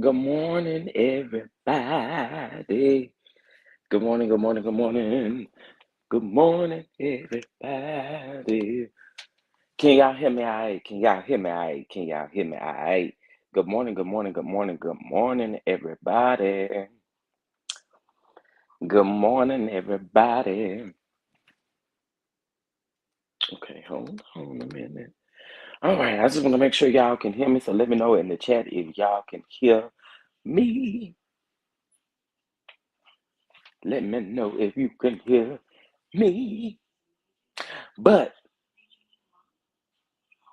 Good morning, everybody. Good morning, good morning, good morning. Good morning, everybody. Can y'all hear me all right? Can y'all hear me all right? Can y'all hear me all right? Good morning, good morning, good morning, good morning, everybody. Good morning, everybody. Okay, hold on a minute. All right, I just want to make sure y'all can hear me, so let me know in the chat if y'all can hear me. Let me know if you can hear me. But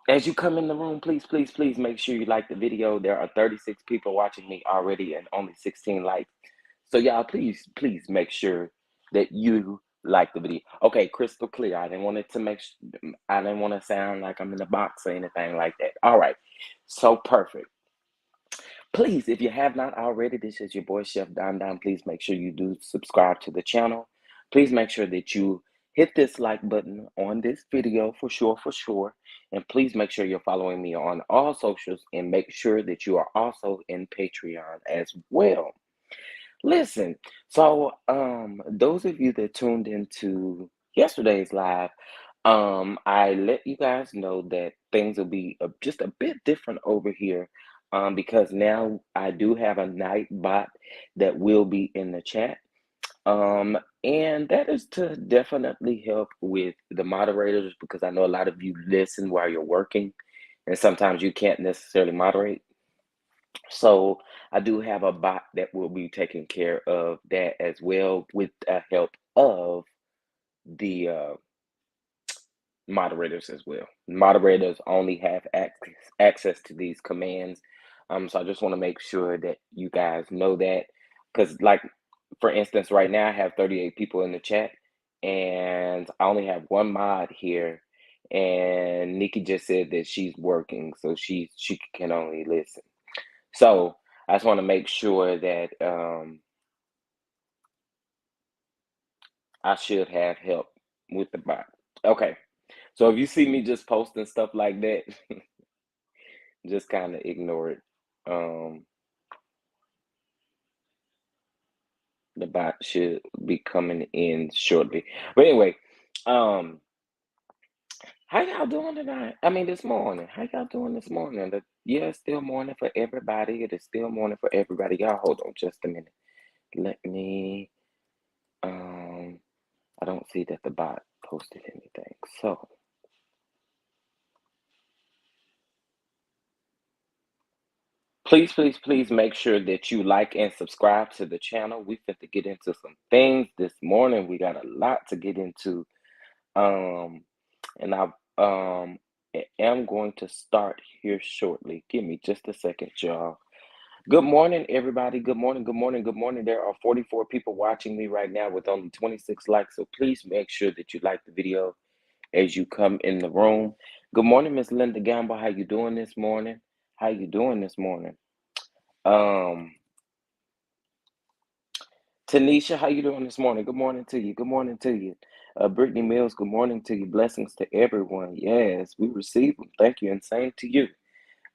as you come in the room, please, please, please make sure you like the video. There are 36 people watching me already and only 16 likes. So y'all, please, please make sure that you like the video. Okay, crystal clear. I didn't want it to I didn't want to sound like I'm in the box or anything like that. All right, so perfect. Please, if you have not already, this is your boy Chef Don Don. Please make sure you do subscribe to the channel. Please make sure that you hit this like button on this video for sure. And please make sure you're following me on all socials and make sure that you are also in Patreon as well. Listen, so those of you that tuned into yesterday's live, I let you guys know that things will be just a bit different over here, because now I do have a night bot that will be in the chat. And that is to definitely help with the moderators because I know a lot of you listen while you're working, and sometimes you can't necessarily moderate. So I do have a bot that will be taking care of that as well with the help of the moderators as well. Moderators only have access to these commands. So I just want to make sure that you guys know that because, like, for instance, right now I have 38 people in the chat, and I only have one mod here. And Nikki just said that she's working, so she can only listen. So I just want to make sure that I should have help with the bot. Okay. So if you see me just posting stuff like that, just kind of ignore it. Um, the bot should be coming in shortly. But anyway, um, how y'all doing tonight? I mean, this morning. How y'all doing this morning? Yeah, it's still morning for everybody. It is still morning for everybody. Y'all hold on just a minute. Let me, I don't see that the bot posted anything. So please, please, please make sure that you like and subscribe to the channel. We fit to get into some things this morning. We got a lot to get into. And am going to start here shortly. Give me just a second, y'all. Good morning, everybody. Good morning, good morning, good morning. There are 44 people watching me right now with only 26 likes. So please make sure that you like the video as you come in the room. Good morning, Miss Linda Gamble. How you doing this morning? How you doing this morning? Um, Tanisha, how you doing this morning? Good morning to you. Good morning to you. Brittany Mills, good morning to you. Blessings to everyone. Yes, we receive them. Thank you, and same to you.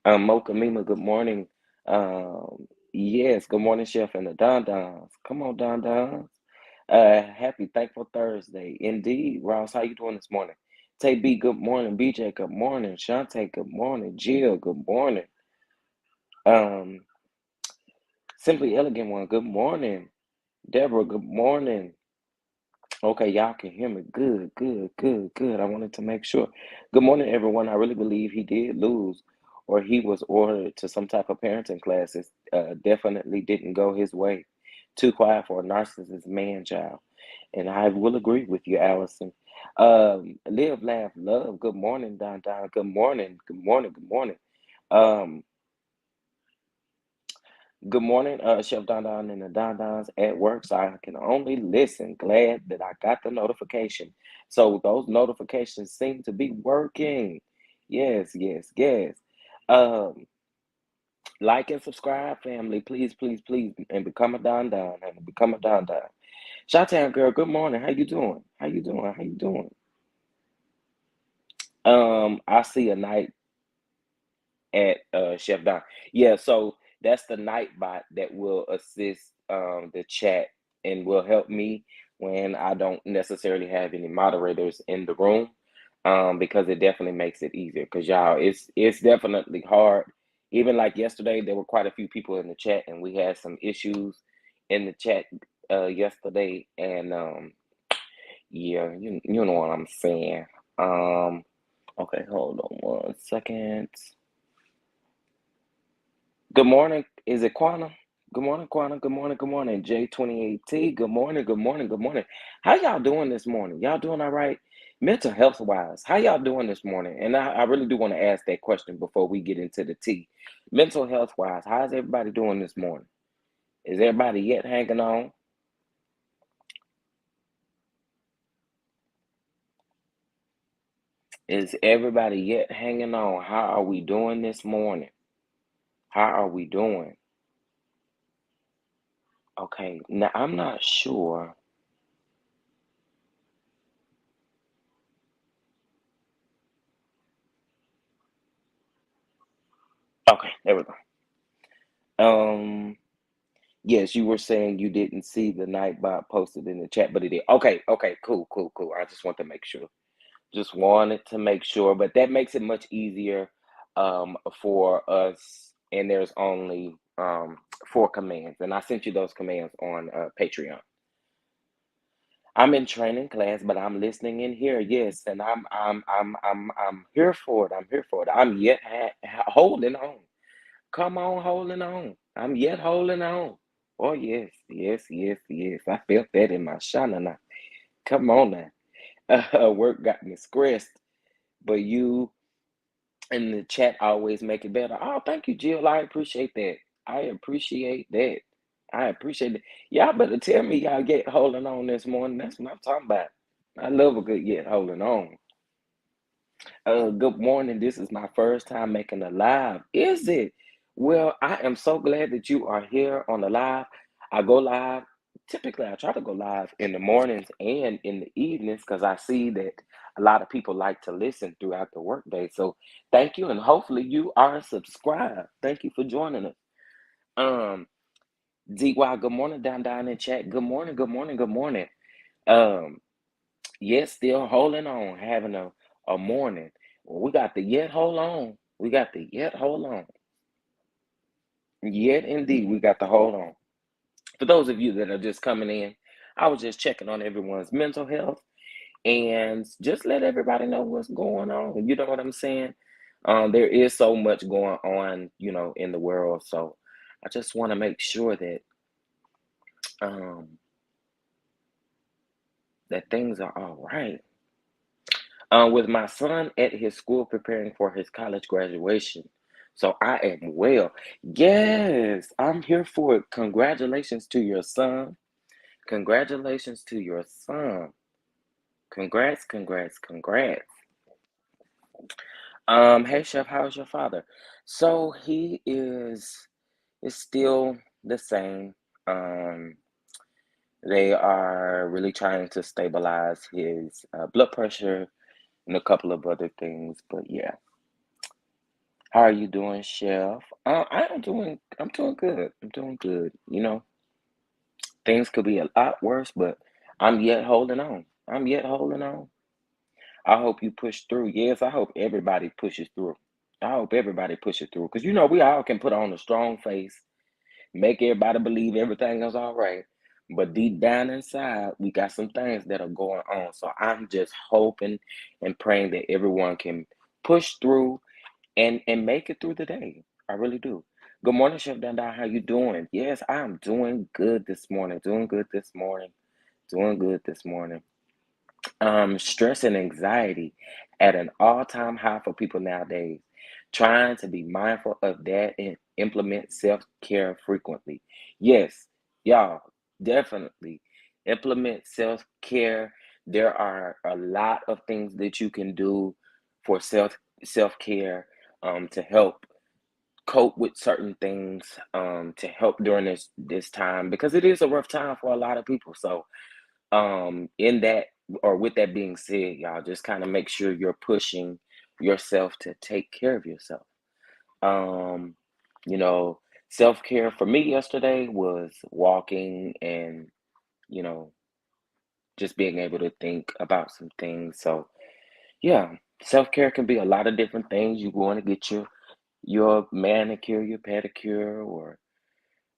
Mocha Mima, good morning. Yes, good morning, Chef and the Don Dons. Come on, Don Dons. Happy Thankful Thursday. Indeed. Ross, how you doing this morning? Tay B, good morning. BJ, good morning. Shantae, good morning. Jill, good morning. Um, Simply Elegant One, good morning. Deborah, good morning. Okay, y'all can hear me. Good, good, good, good. I wanted to make sure. Good morning, everyone. I really believe he did lose, or he was ordered to some type of parenting classes. Definitely didn't go his way. Too quiet for a narcissist man child. And I will agree with you, Allison. Live, laugh, love. Good morning, Don Don. Good morning. Good morning. Good morning. Um, Good morning, Chef Don Don and the Don Dons at work, so I can only listen. Glad that I got the notification. So those notifications seem to be working. Yes, yes, yes. Um, like and subscribe, family. Please, please, please, and become a Don Don and become a Don Don. Shot girl, good morning. How you doing? How you doing? How you doing? I see a night at Chef Don. Yeah, so that's the night bot that will assist the chat and will help me when I don't necessarily have any moderators in the room. Because it definitely makes it easier. Because y'all, it's definitely hard. Even like yesterday, there were quite a few people in the chat, and we had some issues in the chat yesterday. And yeah, you know what I'm saying. Okay, hold on 1 second. Good morning. Is it Quana? Good morning, Quana. Good morning. Good morning. J28T. Good morning. Good morning. Good morning. How y'all doing this morning? Y'all doing all right? Mental health wise, how y'all doing this morning? And I really do want to ask that question before we get into the tea. Mental health wise, how's everybody doing this morning? Is everybody yet hanging on? Is everybody yet hanging on? How are we doing this morning? How are we doing? Okay, now I'm not sure. Okay, there we go. Um, Yes, you were saying you didn't see the Nightbot posted in the chat, but it did. Okay, okay, cool, cool, cool. I just want to make sure. Just wanted to make sure, but that makes it much easier for us. And there's only 4 commands, and I sent you those commands on Patreon. I'm in training class, but I'm listening in here. Yes, and I'm here for it. I'm here for it. I'm yet holding on. Come on, holding on. I'm yet holding on. Oh yes, yes, yes, yes. I felt that in my shana now. Come on now. Work got me stressed, but you in the chat always make it better. Oh, thank you, Jill. I appreciate that. I appreciate that. I appreciate it. Y'all better tell me y'all get holding on this morning. That's what I'm talking about. I love a good yet holding on. Good morning. This is my first time making a live. Is it? Well, I am so glad that you are here on the live. I go live. Typically, I try to go live in the mornings and in the evenings because I see that a lot of people like to listen throughout the workday. So thank you, and hopefully you are subscribed. Thank you for joining us. Um, DY, good morning down in chat. Good morning, good morning, good morning. Um, Yet still holding on, having a morning. Well, we got the yet hold on. We got the yet hold on. Yet indeed, we got the hold on. For those of you that are just coming in, I was just checking on everyone's mental health and just let everybody know what's going on. You know what I'm saying? There is so much going on, in the world. So I just want to make sure that um, that things are all right. With my son at his school preparing for his college graduation. So I am well. Yes, I'm here for it. Congratulations to your son. Congratulations to your son. Congrats, congrats, congrats. Hey Chef, how's your father? So he is still the same. Um, they are really trying to stabilize his blood pressure and a couple of other things, but yeah. How are you doing, Chef? I'm doing good. I'm doing good. Things could be a lot worse, but I'm yet holding on. I'm yet holding on. I hope you push through. Yes, I hope everybody pushes through. I hope everybody pushes through. Because we all can put on a strong face, make everybody believe everything is all right. But deep down inside, we got some things that are going on. So I'm just hoping and praying that everyone can push through and make it through the day. I really do. Good morning, Chef Danda. How you doing? Yes, I'm doing good this morning. Doing good this morning. Doing good this morning. Stress and anxiety at an all-time high for people nowadays. Trying to be mindful of that and implement self-care frequently. Yes, y'all, definitely implement self-care. There are a lot of things that you can do for self-care to help cope with certain things, to help during this time because it is a rough time for a lot of people. So in that or with that being said, y'all just kind of make sure you're pushing yourself to take care of yourself. um you know Self-care for me yesterday was walking and you know just being able to think about some things. So yeah, self-care can be a lot of different things. You want to get your manicure, your pedicure, or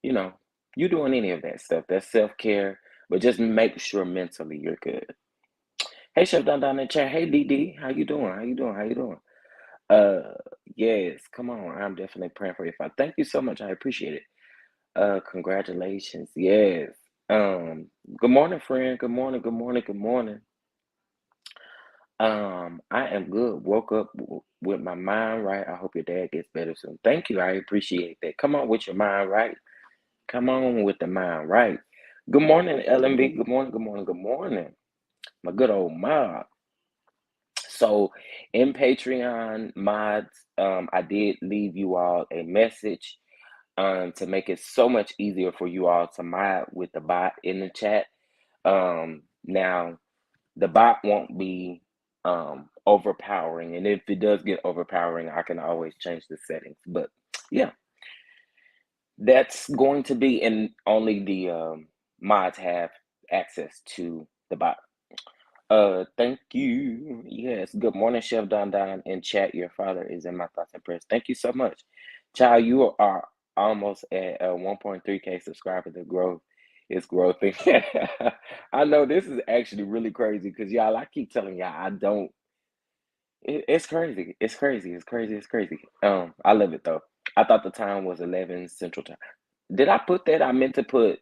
you know you doing any of that stuff, that's self-care. But just make sure mentally you're good. Hey, Chef down in the chat. Hey, DD, how you doing? How you doing? How you doing? Uh, yes, come on. I'm definitely praying for you. Thank you so much. I appreciate it. Congratulations. Yes. Good morning, friend. Good morning. Good morning. Good morning. I am good. Woke up with my mind right. I hope your dad gets better soon. Thank you. I appreciate that. Come on with your mind right. Come on with the mind right. Good morning, LMB. Good morning. Good morning. Good morning. My good old mom. So in Patreon mods, I did leave you all a message to make it so much easier for you all to mod with the bot in the chat. Now the bot won't be overpowering, and if it does get overpowering, I can always change the settings. But yeah, that's going to be in only the mods have access to the bot. Thank you. Yes. Good morning, Chef Don in chat. Your father is in my thoughts and prayers. Thank you so much. Child, you are almost at 1.3K subscribers. The growth It's growth. I know this is actually really crazy because y'all, I keep telling y'all, I don't. It's crazy. It's crazy. It's crazy. It's crazy. I love it though. I thought the time was 11 Central Time. Did I put that? I meant to put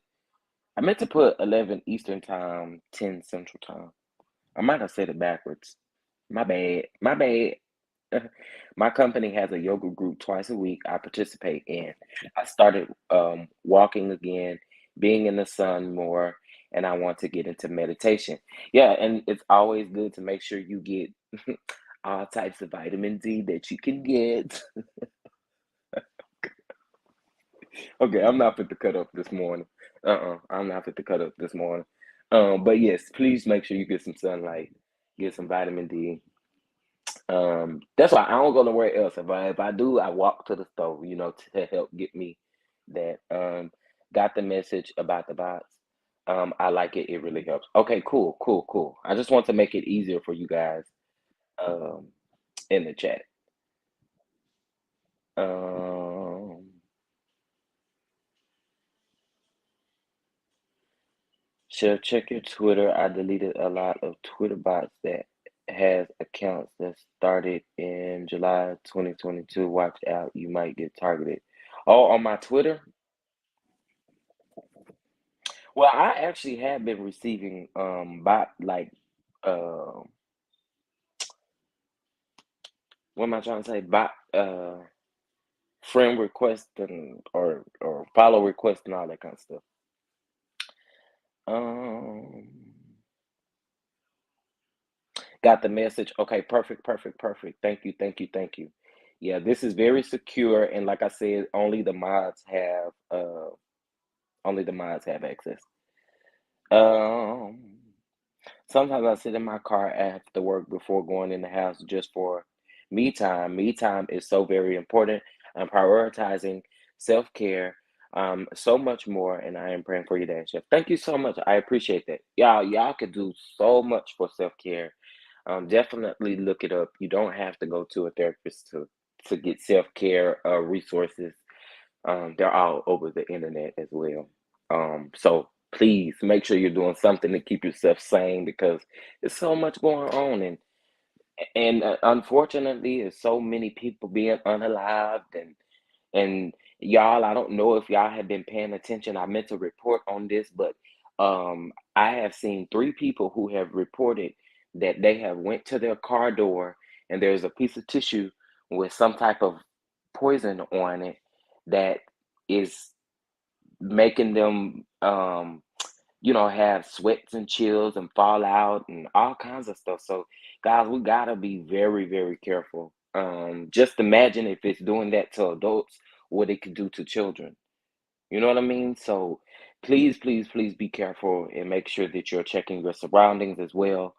11 Eastern Time, 10 Central Time. I might have said it backwards. My bad. My bad. My company has a yoga group twice a week I participate in. I started walking again, being in the sun more, and I want to get into meditation. Yeah, and it's always good to make sure you get all types of vitamin D that you can get. Okay, I'm not fit to cut up this morning. I'm not fit to cut up this morning. But yes, please make sure you get some sunlight, get some vitamin D. That's why I don't go nowhere else. If I do, I walk to the store, to help get me that. Got the message about the bots. I like it. It really helps. Okay, cool, cool, cool. I just want to make it easier for you guys um in the chat. Um Chef, check your Twitter. I deleted a lot of Twitter bots that has accounts that started in July 2022. Watch out, you might get targeted. Oh, on my Twitter? Well, I actually have been receiving bot like uh what am I trying to say? Bot friend request and or follow request and all that kind of stuff. Um Got the message. Okay, perfect, perfect, perfect. Thank you, thank you, thank you. Yeah, this is very secure, and like I said, only the mods have access. Um Sometimes I sit in my car after work before going in the house just for me time. Me time is so very important. I'm prioritizing self-care, so much more, and I am praying for you, Dad Chef. Thank you so much. I appreciate that. Y'all could do so much for self-care. Definitely look it up. You don't have to go to a therapist to get self-care resources. They're all over the internet as well. So please make sure you're doing something to keep yourself sane because there's so much going on, and unfortunately, there's so many people being unalived, and y'all, I don't know if y'all have been paying attention. I meant to report on this, but I have seen three people who have reported that they have went to their car door and there's a piece of tissue with some type of poison on it that is making them have sweats and chills and fall out and all kinds of stuff. So guys, we gotta be very, very careful. Just imagine if it's doing that to adults, what it could do to children. You know what I mean? So please, please, please be careful and make sure that you're checking your surroundings as well.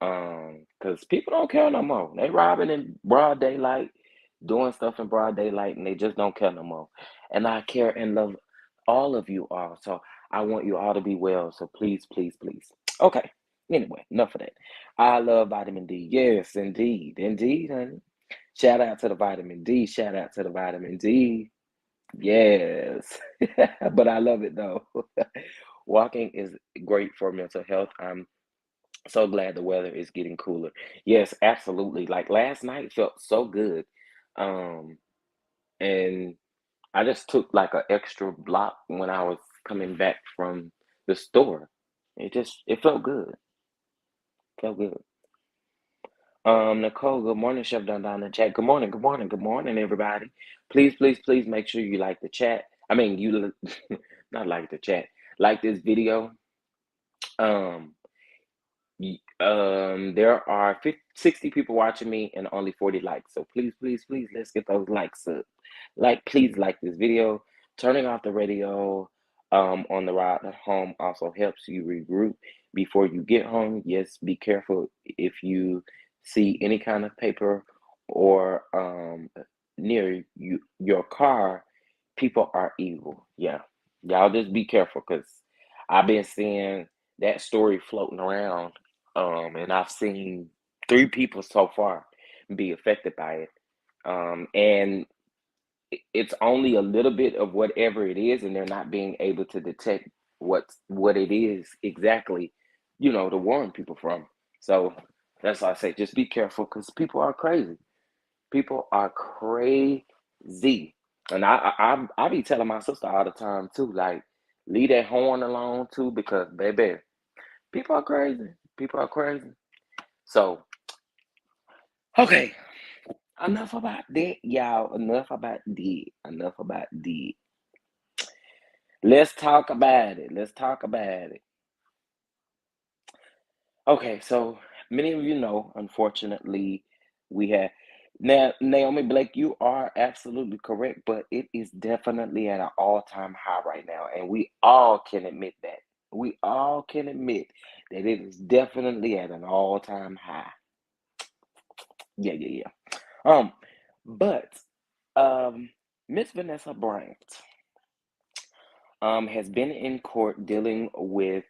Because people don't care no more. They robbing in broad daylight, doing stuff in broad daylight, and they just don't care no more. And I care and love all of you all. So I want you all to be well. So please, please, please. Okay. Anyway, enough of that. I love vitamin D. Yes, indeed. Indeed, honey. Shout out to the vitamin D. Shout out to the vitamin D. Yes. But I love it though. Walking is great for mental health. I'm so glad the weather is getting cooler. Yes, absolutely. Like last night felt so good. Um, and I just took like an extra block when I was coming back from the store. It felt good. Felt good. Nicole, good morning, Chef Dun down in the chat. Good morning, good morning, good morning, everybody. Please, please, please make sure you like the chat. I mean, not like the chat. Like this video. Um, there are 60 people watching me and only 40 likes. So please, please, please, let's get those likes up. Please like this video. Turning off the radio on the ride home also helps you regroup before you get home. Yes, be careful if you see any kind of paper or near your car. People are evil. Yeah, y'all just be careful because I've been seeing that story floating around, and I've seen three people so far be affected by it. And it's only a little bit of whatever it is, and they're not being able to detect what it is exactly, to warn people from. So that's why I say just be careful because people are crazy. People are crazy. And I be telling my sister all the time too, like, leave that horn alone too, because baby, people are crazy. People are crazy. So, okay, enough about that, y'all. Enough about that. Enough about that. Let's talk about it. Let's talk about it. Okay, so many of you know, unfortunately, we have now Naomi Blake, you are absolutely correct, but it is definitely at an all-time high right now, and we all can admit that. We all can admit that it is definitely at an all-time high. Yeah, yeah, yeah. But Miss Vanessa Bryant has been in court dealing with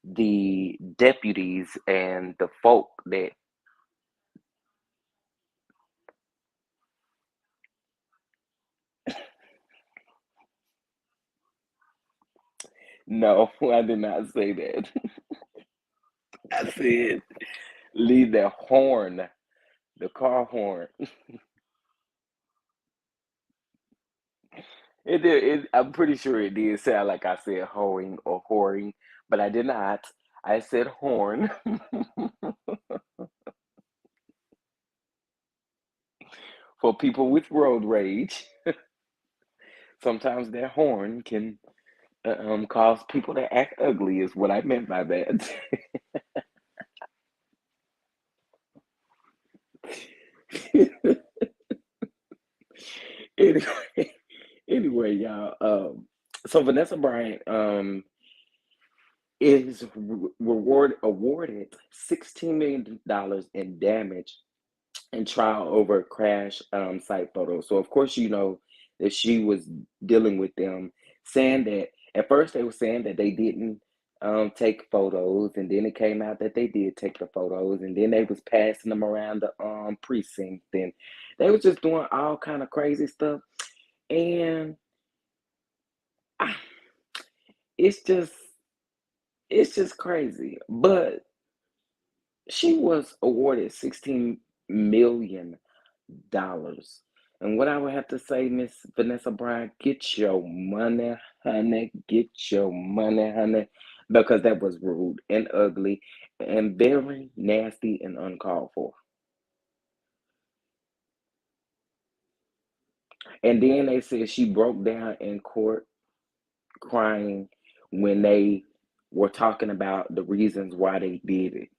the deputies and the folk that no, I did not say that. I said leave the horn, the car horn. It did. I'm pretty sure it did sound like I said hoeing or whoring, but I did not. I said horn. For people with road rage, sometimes their horn can cause people to act ugly. Is what I meant by that. Anyway, anyway, y'all. So Vanessa Bryant is awarded $16 million in damage and trial over crash site photos. So of course you know that she was dealing with them, saying that at first they were saying that they didn't take photos, and then it came out that they did take the photos, and then they was passing them around the precinct, and they was just doing all kind of crazy stuff, and ah, it's just it's just crazy. But she was awarded $16 million. And what I would have to say, Miss Vanessa Bryant, get your money, honey. Get your money, honey. Because that was rude and ugly and very nasty and uncalled for. And then they said she broke down in court crying when they were talking about the reasons why they did it.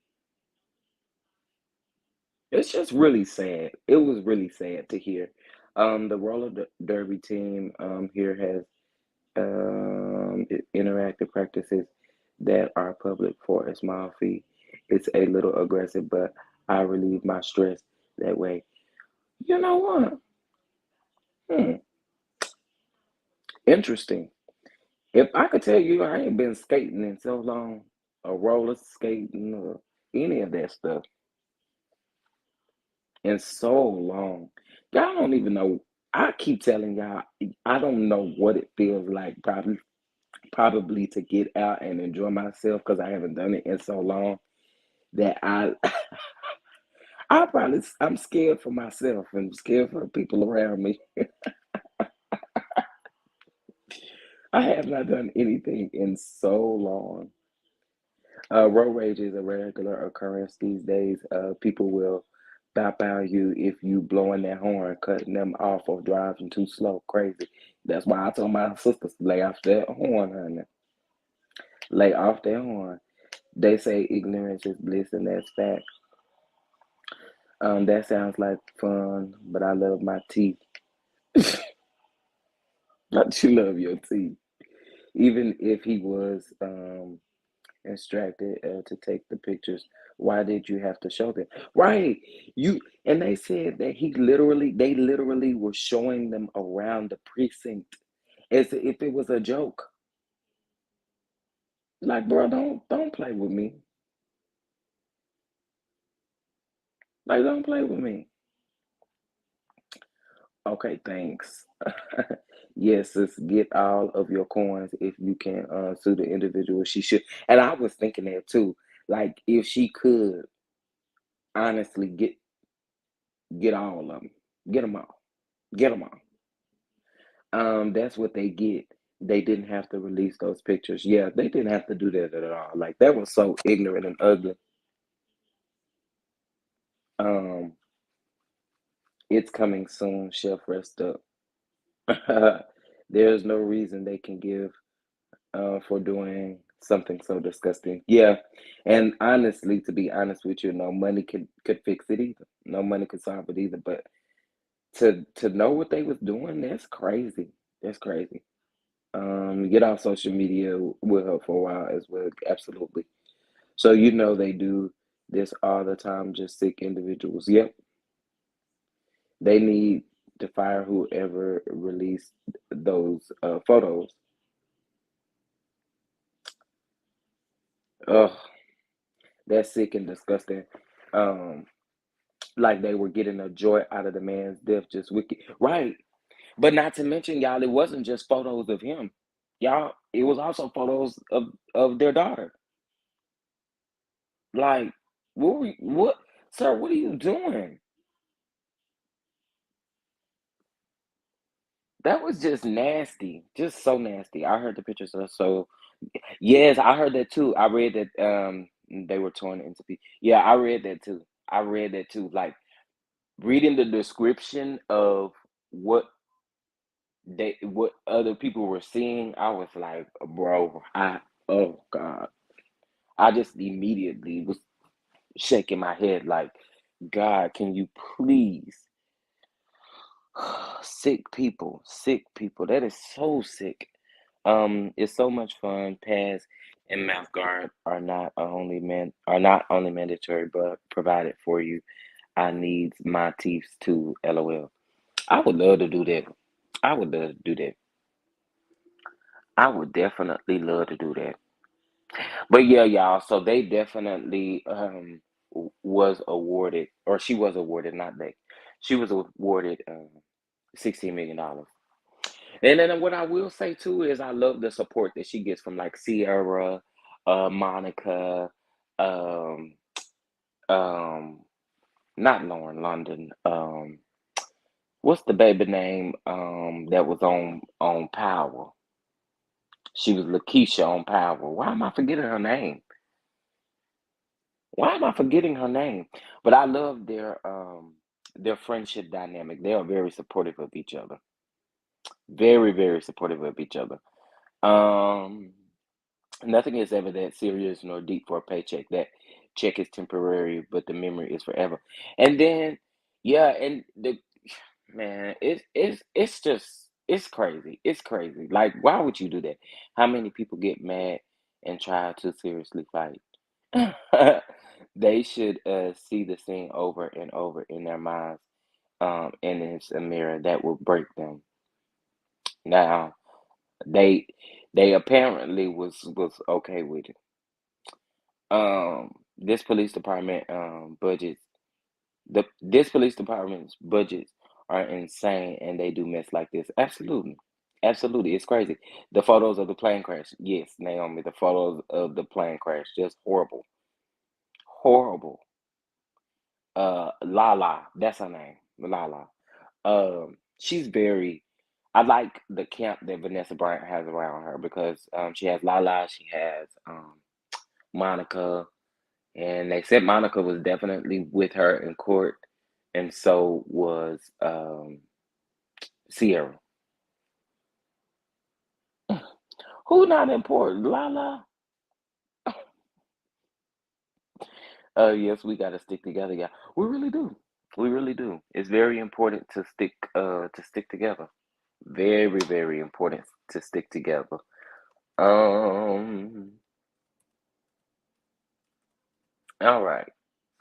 It's just really sad. It was really sad to hear. The roller derby team here has interactive practices that are public for a small fee. It's a little aggressive, but I relieve my stress that way. You know what? Hmm, interesting. If I could tell you, I ain't been skating in so long, or roller skating, or any of that stuff in so long. Y'all don't even know. I keep telling y'all, I don't know what it feels like. Probably to get out and enjoy myself because I haven't done it in so long that I'm scared for myself and scared for the people around me. I have not done anything in so long. Road rage is a regular occurrence these days. People will bop out you if you blowing their horn, cutting them off, or driving too slow. Crazy. That's why I told my sisters lay off that horn, honey. Lay off that horn. They say ignorance is bliss, and that's fact. That sounds like fun, but I love my teeth. Don't you love your teeth? Even if he was instructed to take the pictures, why did you have to show them? Right. You and they said that they literally were showing them around the precinct as if it was a joke. Like, bro, don't play with me. Like, don't play with me. Okay, thanks. Yes, sis, get all of your coins if you can sue the individual. She should. And I was thinking that too. Like if she could honestly get all of them, get them all, get them all. That's what they get. They didn't have to release those pictures. Yeah, they didn't have to do that at all. Like that was so ignorant and ugly. Um, it's coming soon. Chef, rest up. There's no reason they can give for doing something so disgusting. Yeah, and honestly, to be honest with you, no money could fix it either. No money could solve it either. But to know what they was doing, that's crazy. That's crazy. Get off social media with her for a while as well. Absolutely. So you know they do this all the time, just sick individuals. Yep, they need to fire whoever released those photos. Ugh, that's sick and disgusting. Um, like they were getting a joy out of the man's death, just wicked. Right. But not to mention, y'all, it wasn't just photos of him. Y'all, it was also photos of their daughter. Like, what, sir? What are you doing? That was just nasty, just so nasty. I heard the pictures are so. Yes, I heard that too. I read that they were torn into pieces. Yeah, I read that too. I read that too. Like reading the description of what what other people were seeing, I was like, bro, oh God. I just immediately was shaking my head like, God, can you please sick people. That is so sick. It's so much fun. Pads and mouth guard are not only mandatory but provided for you. I need my teeth too. LOL. I would love to do that. I would love to do that. I would definitely love to do that. But yeah, y'all. So they definitely was awarded, or she was awarded, not they. She was awarded $16 million. And then what I will say too is I love the support that she gets from like Sierra, Monica, um, um, not Lauren London. What's the baby name that was on Power? She was Lakeisha on Power. Why am I forgetting her name? Why am I forgetting her name? But I love their friendship dynamic. They are very supportive of each other. Very, very supportive of each other. Um, Nothing is ever that serious nor deep for a paycheck. That check is temporary, but the memory is forever. And then, yeah, and the man, it's just it's crazy. It's crazy. Like, why would you do that? How many people get mad and try to seriously fight? They should see the scene over and over in their minds, and it's a mirror that will break them. Now, they they apparently was okay with it. This police department budgets this police department's budgets are insane and they do mess like this. Absolutely. Absolutely. It's crazy. The photos of the plane crash. Yes, Naomi, the photos of the plane crash. Just horrible. Horrible. Lala, that's her name. Lala. She's very I like the camp that Vanessa Bryant has around her because she has Lala, she has Monica, and they said Monica was definitely with her in court, and so was Sierra. Who not important? Lala. Yes, we got to stick together, yeah. We really do. We really do. It's very important to stick together. Very, very important to stick together. Um. All right.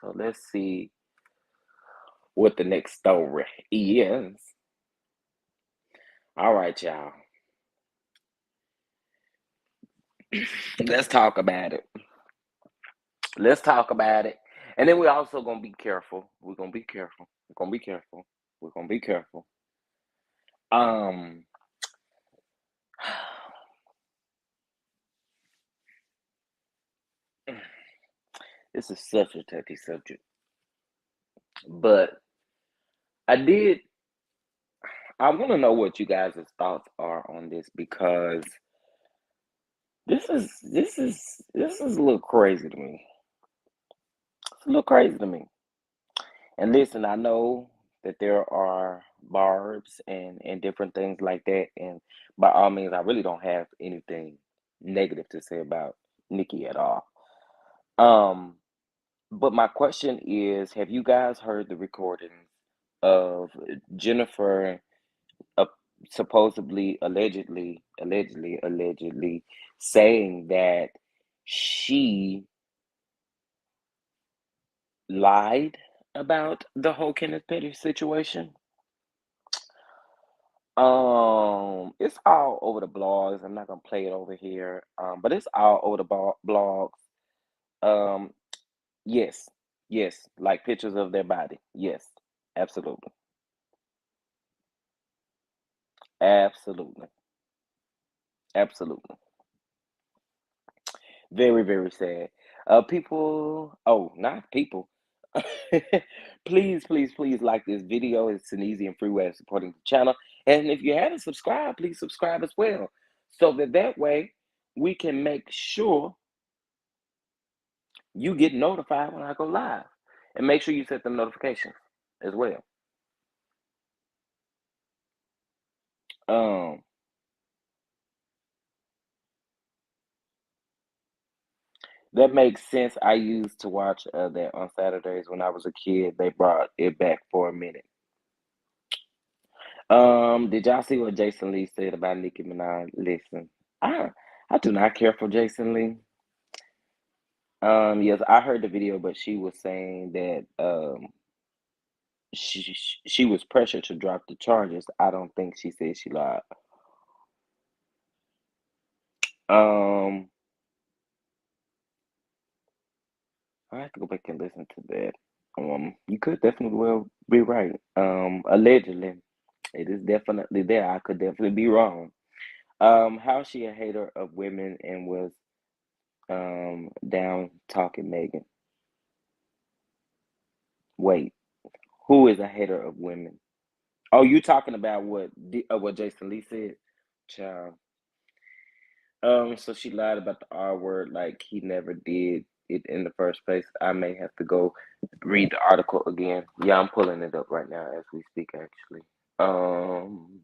So let's see what the next story is. All right, y'all. Let's talk about it. Let's talk about it. And then we're also gonna be careful. We're gonna be careful. We're gonna be careful. We're gonna be careful. Um, This is such a touchy subject. But I did I want to know what you guys' thoughts are on this because this is a little crazy to me. It's a little crazy to me. And listen, I know that there are barbs and different things like that. And by all means, I really don't have anything negative to say about Nicki at all. Um, but my question is, have you guys heard the recordings of Jennifer uh, supposedly, allegedly saying that she lied about the whole Kenneth Petty situation? It's all over the blogs. I'm not gonna play it over here. But it's all over the blogs. Um, yes, yes, like pictures of their body. Yes, absolutely, absolutely, absolutely. Very, very sad. People, oh, not people. Please, please, please like this video. It's an easy and free way of supporting the channel. And if you haven't subscribed, please subscribe as well. So that way we can make sure you get notified when I go live. And make sure you set the notifications as well. Um, that makes sense. I used to watch that on Saturdays when I was a kid. They brought it back for a minute. Did y'all see what Jason Lee said about Nicki Minaj? Listen, I I do not care for Jason Lee. Yes, I heard the video, but she was saying that she was pressured to drop the charges. I don't think she said she lied. Um, I have to go back and listen to that. You could definitely well be right. Allegedly, it is definitely there. I could definitely be wrong. How is she a hater of women and was down talking Megan? Wait, who is a hater of women? Oh, you talking about what Jason Lee said? Child. So she lied about the R word like he never did it in the first place. I may have to go read the article again. Yeah, I'm pulling it up right now as we speak, actually. Um,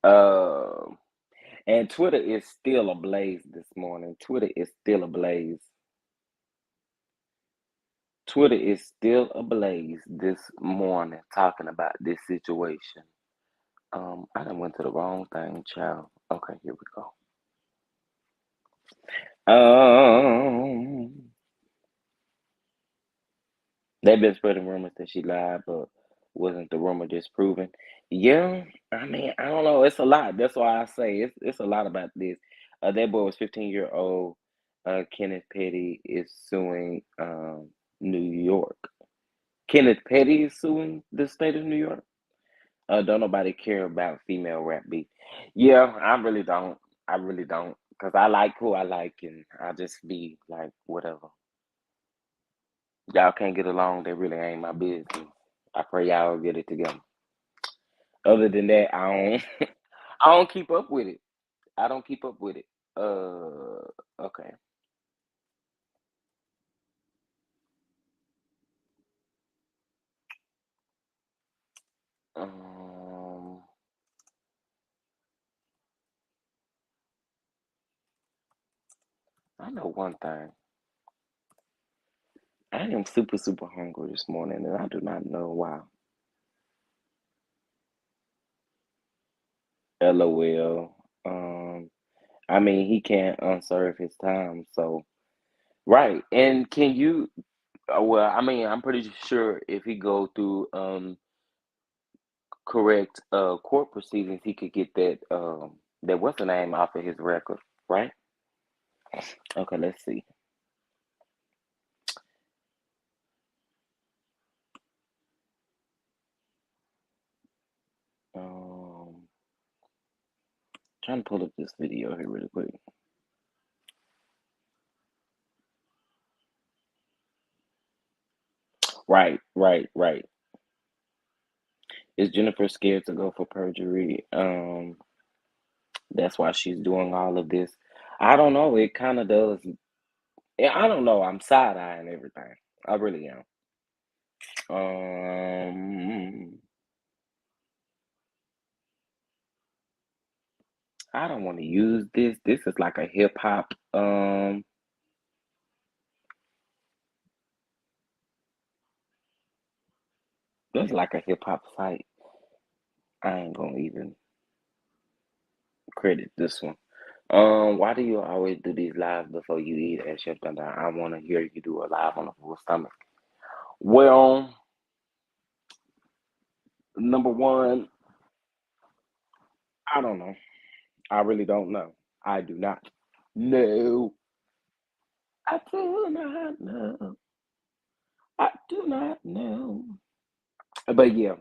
uh, and Twitter is still ablaze this morning. Twitter is still ablaze. Twitter is still ablaze this morning talking about this situation. I done went to the wrong thing, child. Okay, here we go. Um, they've been spreading rumors that she lied, but wasn't the rumor disproven? Yeah, I mean, I don't know. It's a lot. That's why I say it's a lot about this. That boy was 15-year-old. Kenneth Petty is suing New York. Kenneth Petty is suing the state of New York. Don't nobody care about female rap beef. Yeah, I really don't. I really don't. Because I like who I like, and I just be like, whatever. Y'all can't get along, that really ain't my business. I pray y'all get it together. Other than that, I don't I don't keep up with it. I don't keep up with it. Okay. Um, I know one thing. I am super, super hungry this morning, and I do not know why. LOL. I mean, he can't unserve his time, so right. And can you? Well, I mean, I'm pretty sure if he go through correct court proceedings, he could get that what's the name off of his record, right? Okay, let's see. Trying to pull up this video here really quick. Right. Is Jennifer scared to go for perjury? That's why she's doing all of this. I don't know. It kind of does. I don't know. I'm side eyeing everything. I really am. I don't want to use this. This is like a hip hop. This is like a hip hop site. I ain't gonna even credit this one. Why do you always do these lives before you eat at Chef Thunder? I want to hear you do a live on a full stomach. Well, number one, I don't know. I really don't know. I do not know. I do not know. I do not know. But yeah,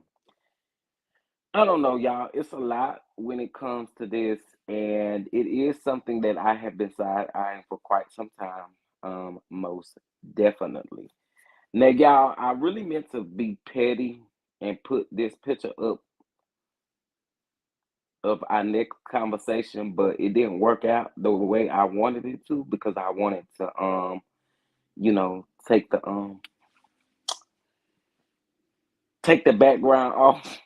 I don't know, y'all. It's a lot when it comes to this, and it is something that I have been side eyeing for quite some time. Most definitely. Now, y'all, I really meant to be petty and put this picture up of our next conversation, but it didn't work out the way I wanted it to because I wanted to take the background off.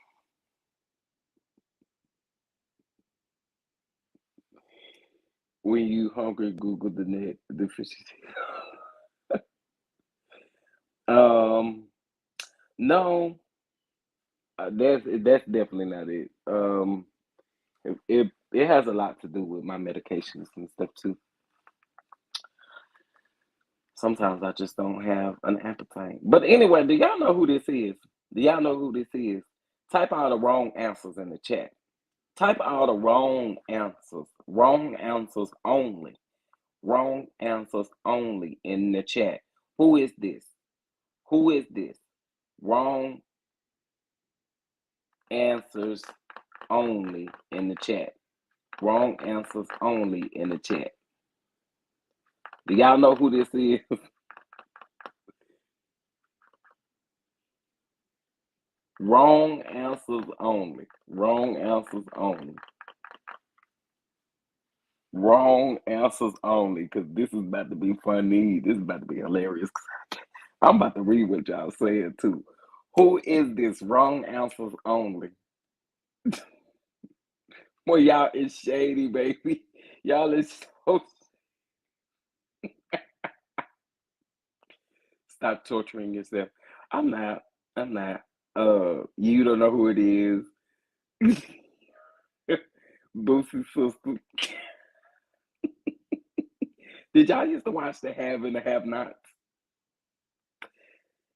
When you hungry, Google the net. The fishy. Um, no, that's definitely not it. It has a lot to do with my medications and stuff too. Sometimes I just don't have an appetite. But anyway, do y'all know who this is? Do y'all know who this is? Type all the wrong answers in the chat. Type all the wrong answers. Wrong answers only. Wrong answers only in the chat. Who is this? Who is this? Wrong answers only in the chat. Wrong answers only in the chat. Do y'all know who this is? Wrong answers only. Wrong answers only. Wrong answers only. Because this is about to be funny. This is about to be hilarious. I'm about to read what y'all saying too. Who is this? Wrong answers only. Well, y'all is shady, baby. Y'all is so. Stop torturing yourself. I'm not. I'm not. You don't know who it is. Boosie sister. Did y'all used to watch the Have and the Have Nots?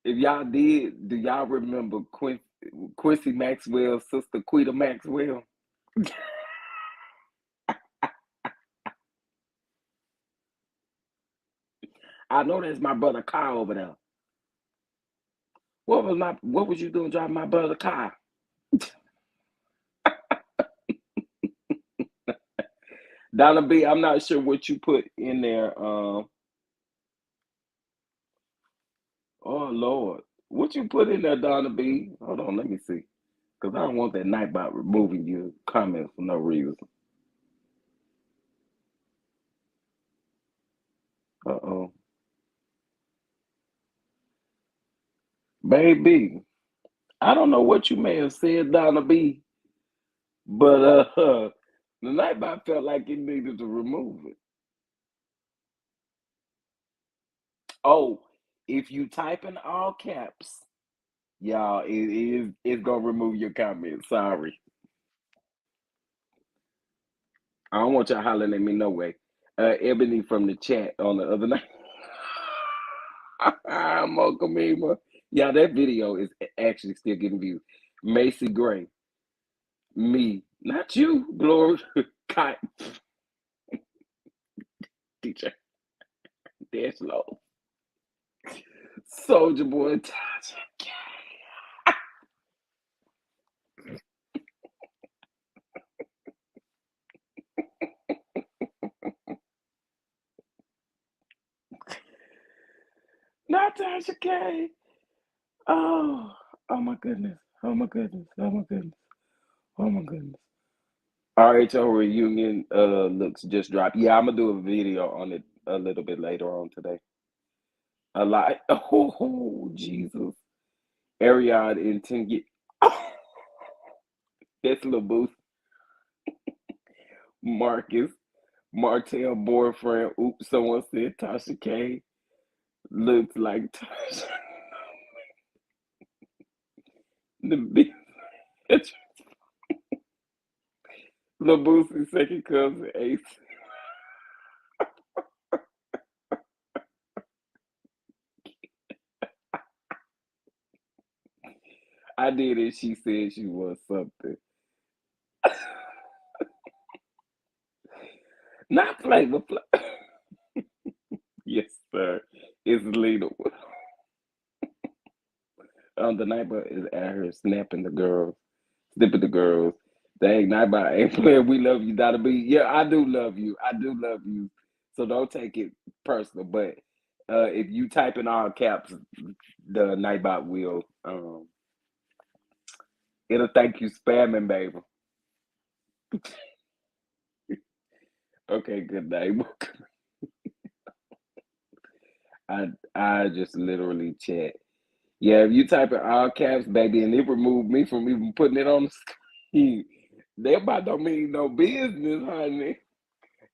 If y'all did, do y'all remember Quincy Maxwell's sister, Quita Maxwell? I know that's my brother Kyle over there. What was you doing driving my brother Kyle? Donna B, I'm not sure what you put in there. Oh Lord. What you put in there, Donna B? Hold on, let me see. Because I don't want that Nightbot removing your comments for no reason. Uh-oh. Baby, I don't know what you may have said, Donna B, but the Nightbot felt like it needed to remove it. Oh, if you type in all caps, y'all, it's gonna remove your comment. Sorry. I don't want y'all hollering at me no way. Ebony from the chat on the other night. Mokamima. Yeah, that video is actually still getting views. Macy Gray. Me. Not you, Glory. Kite. Teacher. Dash low. Soldier Boy. Tasha K. Oh, oh my goodness. Oh my goodness. Oh my goodness. Oh my goodness. RHO reunion looks just dropped. Yeah, I'm gonna do a video on it a little bit later on today. A lot. Oh, Jesus. Ariad in 10 years. That's little boost. Marcus. Martell boyfriend. Oops, someone said Tasha K. Looks like Tasha. The big little Boosie's second cousin Ace. I did it. She said she was something. Not Flavor Flav. Yes, sir. It's legal. The neighbor is out here snapping the girls, snipping the girls. Dang, neighbor ain't playing. We love you, Donna B. Yeah, I do love you. I do love you. So don't take it personal. But if you type in all caps, the Nightbot will it'll thank you spamming, baby. Okay, good night. I just literally chat. Yeah, if you type in all caps, baby, and it removed me from even putting it on the screen. That about don't mean no business, honey.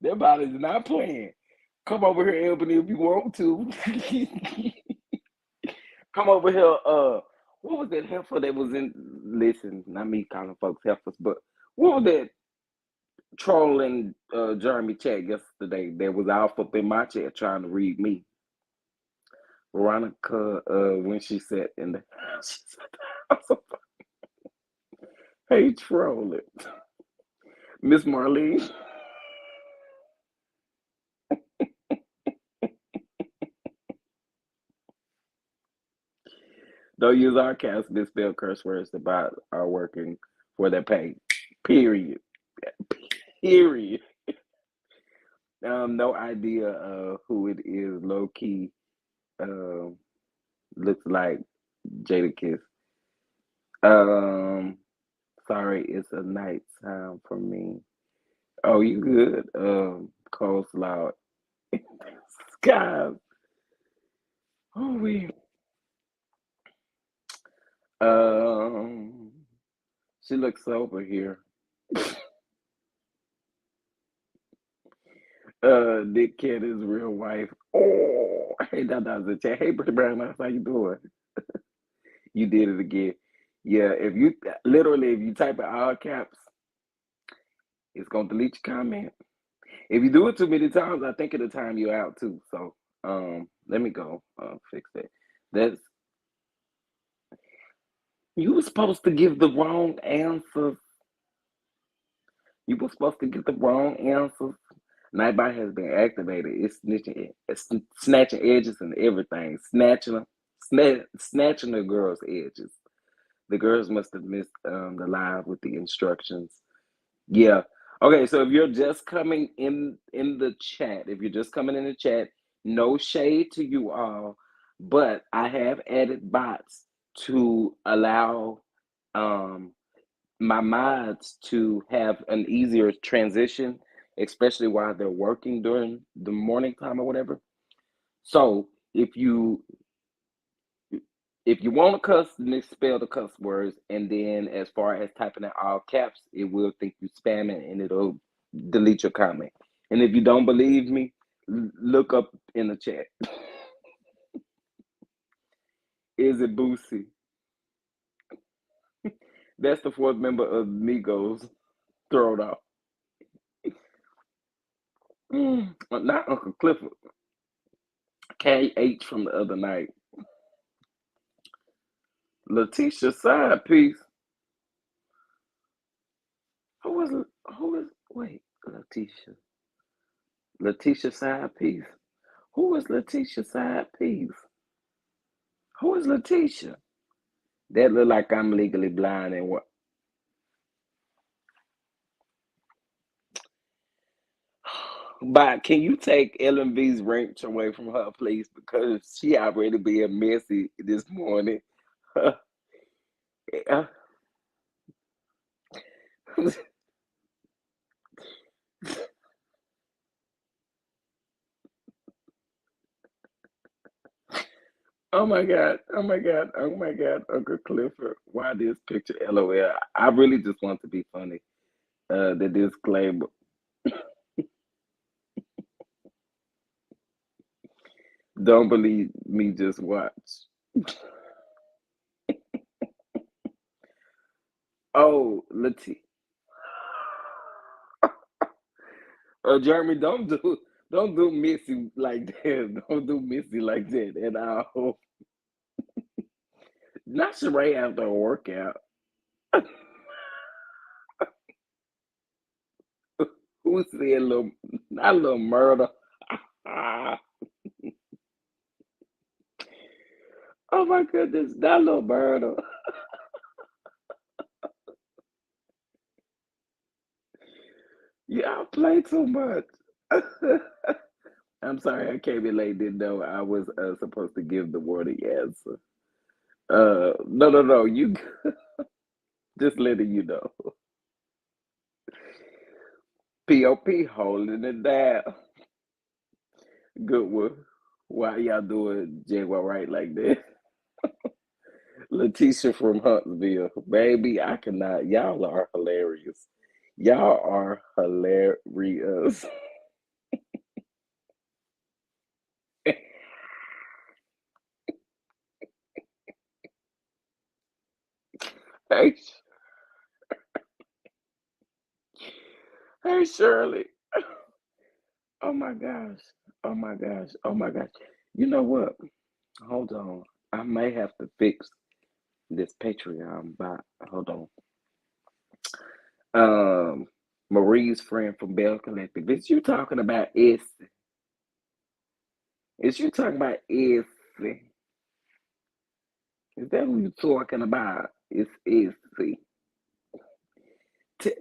That about is not playing. Come over here, Ebony, if you want to. Come over here. What was that heifer that was in? Listen, not me calling folks heifers, but what was that trolling Jeremy chat yesterday that was off up in my chat trying to read me? Veronica, when she said in the, she said, hey, trolling. Miss Marlene. Don't use our cast misspelled curse words about are working for their pay. Period. Period. No idea who it is. Low key, looks like Jada Kiss. Um, sorry, it's a night time for me. Oh, you good? Coleslaw. Guys, oh we. Um, she looks sober here. Nick Cannon's real wife. Oh, hey, Dada's in chat. Hey, Brittany Brown, how you doing? You did it again. Yeah, if you literally if you type in all caps, it's gonna delete your comment. If you do it too many times, I think it'll time you out too. So let me go fix that. That's you were supposed to give the wrong answers. You were supposed to get the wrong answers. Nightbot has been activated. It's snatching edges and everything. Snatching the girls' edges. The girls must have missed the live with the instructions. Yeah. Okay, so if you're just coming in the chat, if you're just coming in the chat, no shade to you all, but I have added bots to allow my mods to have an easier transition, especially while they're working during the morning time or whatever. So if you want to cuss, misspell the cuss words, and then as far as typing in all caps, it will think you spamming and it'll delete your comment. And if you don't believe me, look up in the chat. Is it Boosie? That's the fourth member of Migos thrown off. Not Uncle Clifford. KH from the other night. Letitia side piece. Wait, Letitia. Letitia side piece. Who is Letitia side piece? Who is Letitia? That look like I'm legally blind and what? But can you take LMV's wrench away from her, please? Because she already being messy this morning. Oh my God. Oh my God. Oh my God. Uncle Clifford. Why this picture? LOL. I really just want to be funny. The disclaimer. Don't believe me, just watch. Oh, Lati. Jeremy, don't do Missy like that. Don't do Missy like that at all. Not Sheree after a workout. Who said little not little murder? Ah, oh my goodness, that little murder. Y'all play too much. I'm sorry, I came in late. Didn't know I was supposed to give the warning answer. No, no, no. You just letting you know. Pop holding it down. Good one. Why y'all doing Jaguar right like that? Letitia from Huntsville, baby, I cannot. Y'all are hilarious. Y'all are hilarious. Hey, hey, Shirley. Oh my gosh. Oh my gosh. Oh my gosh. You know what? Hold on. I may have to fix this Patreon bot. Hold on. Um, Marie's friend from Bell Collective. Is you talking about Essie? Is you talking about Essie? Is that who you talking about? It's Essie. T-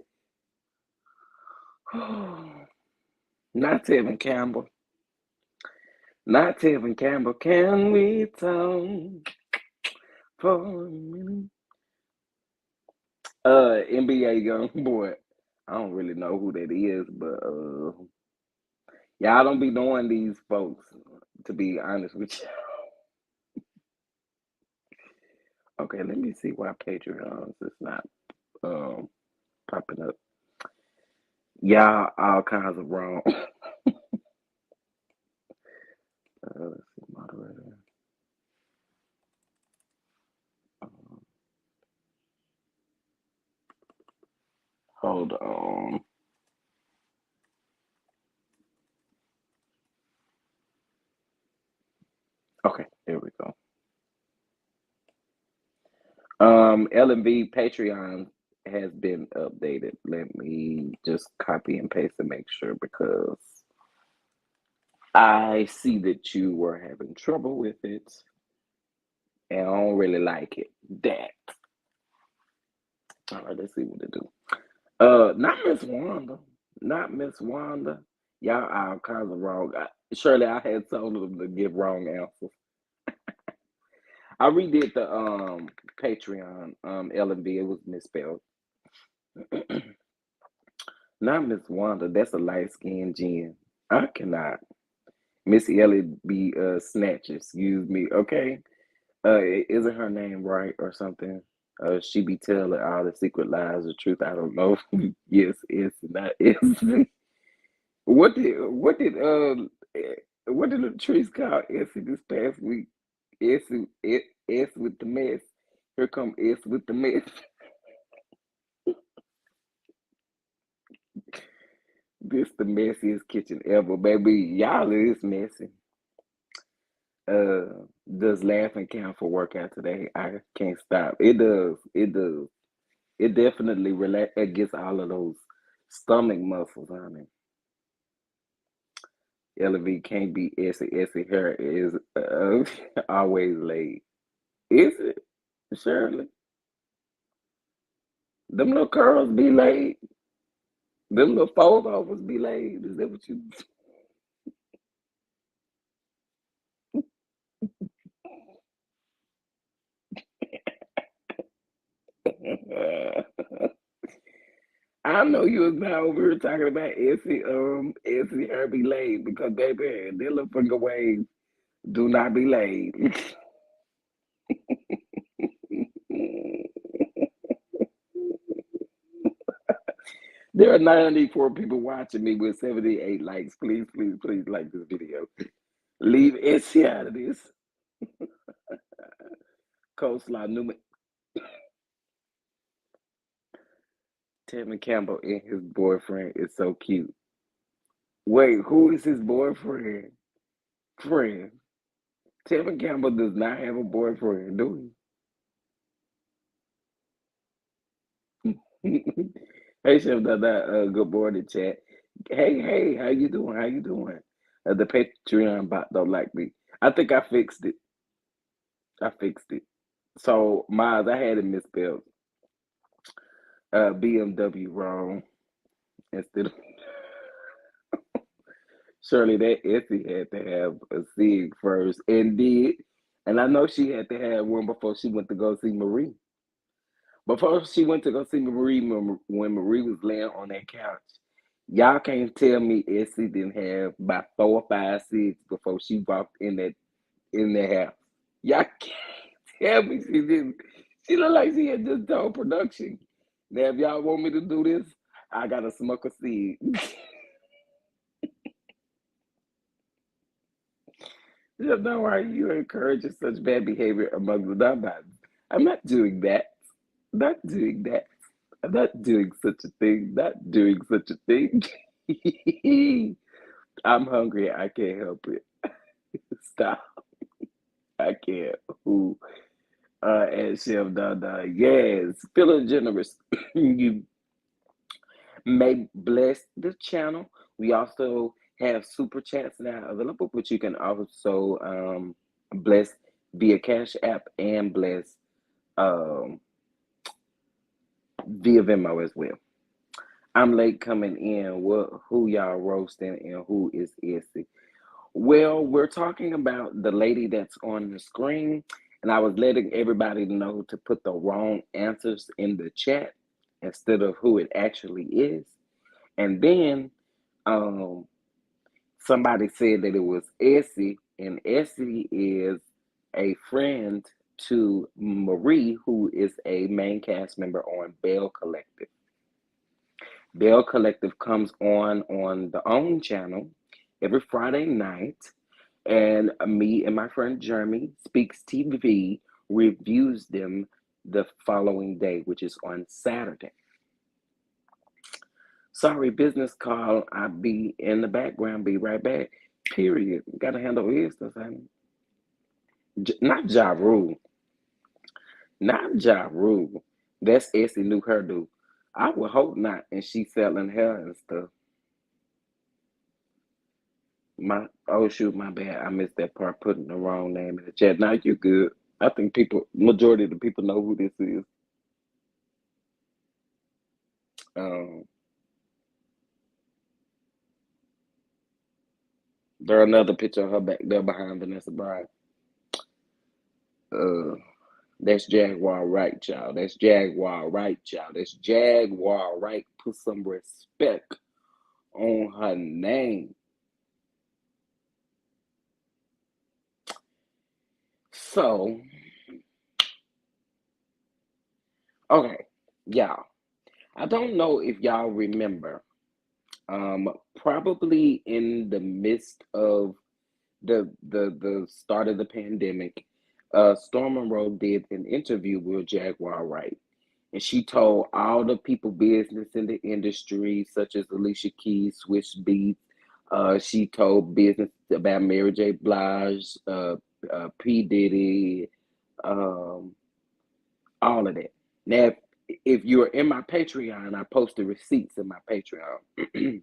Not Tevin Campbell. Not Tevin Campbell. Can we talk for a minute? NBA young boy. I don't really know who that is, but y'all don't be knowing these folks, to be honest with you. Okay, let me see why Patreon is not um popping up. Y'all all kinds of wrong. Let's see, moderator. Um, Hold on. Okay, there we go. LMV Patreon has been updated. Let me just copy and paste and make sure because I see that you were having trouble with it and I don't really like it. That. All right, let's see what to do. Not Miss Wanda. Not Miss Wanda. Y'all all kinds of wrong. Surely I had told them to give wrong answers. I redid the Patreon LMV. It was misspelled. Not Miss Wanda. That's a light skinned Jen. I cannot. Missy Elliott be snatcher. Excuse me. Okay. Isn't her name right or something? She be telling all the secret lies, the truth. I don't know. Yes, it's not. It's what did the trees call Essie this past week? S with the mess. Here come S with the mess. This the messiest kitchen ever, baby. Y'all is messy. Does laughing count for workout today? I can't stop. It does. It does. It definitely relax. It gets all of those stomach muscles on it. LV can't be Essie. Essie hair is always laid. Is it? Shirley? Them little curls be laid. Them little fold overs be laid. Is that what you? I know you was not over here talking about Essie her be laid because baby, them little finger waves do not be laid. There are 94 people watching me with 78 likes. Please, please, please like this video. Leave Essie out of this. Coleslaw Newman. Tammy Campbell and his boyfriend is so cute. Wait, who is his boyfriend? Friend. Tammy Campbell does not have a boyfriend, do he? Hey, Chef Dada, good morning, chat. Hey, hey, how you doing? How you doing? The Patreon bot don't like me. I think I fixed it. I fixed it. So, Miles, I had it misspelled. BMW wrong instead of Shirley. That Essie had to have a SIG first and did. And I know she had to have one before she went to go see Marie. Before she went to go see Marie, when Marie was laying on that couch, y'all can't tell me Essie didn't have about 4 or 5 SIGs before she walked in that house. Y'all can't tell me she didn't. She looked like she had just done production. Now, if y'all want me to do this, I gotta smoke a seed. Just know why you encouraging such bad behavior among the non-binary. I'm not doing that. Not doing that. I'm not doing such a thing. Not doing such a thing. I'm hungry. I can't help it. Stop. I can't. Who? And Chef Dada. Yes. Feeling generous. You may bless the channel. We also have super chats now available, which you can also bless via Cash App and bless um, via Venmo as well. I'm late coming in. Who y'all roasting and who is Issy? Well, we're talking about the lady that's on the screen, and I was letting everybody know to put the wrong answers in the chat instead of who it actually is. And then um, somebody said that it was Essie, and Essie is a friend to Marie, who is a main cast member on Bell Collective. Bell Collective comes on the OWN channel every Friday night, and me and my friend Jeremy Speaks TV reviews them the following day, which is on Saturday. Sorry, business call. I'll be in the background. Be right back. Period. Got to handle business, honey. Not Ja Rule. Not Ja Rule. That's Essie New Hairdo. I would hope not. And she's selling hair and stuff. Shoot, my bad. I missed that part. Putting the wrong name in the chat. Now you're good. I think majority of the people know who this is. Um, there's another picture of her back there behind Vanessa Bryant. Uh, that's Jaguar Wright, y'all. That's Jaguar Wright, y'all. That's Jaguar Wright. Put some respect on her name. So, okay, y'all. I don't know if y'all remember. Probably in the midst of the start of the pandemic, Storm Monroe did an interview with Jaguar Wright, and she told all the people business in the industry, such as Alicia Keys, Swiss Beats. She told business about Mary J. Blige, P. Diddy, um, all of that. Now, if you're in my Patreon, I posted receipts in my Patreon.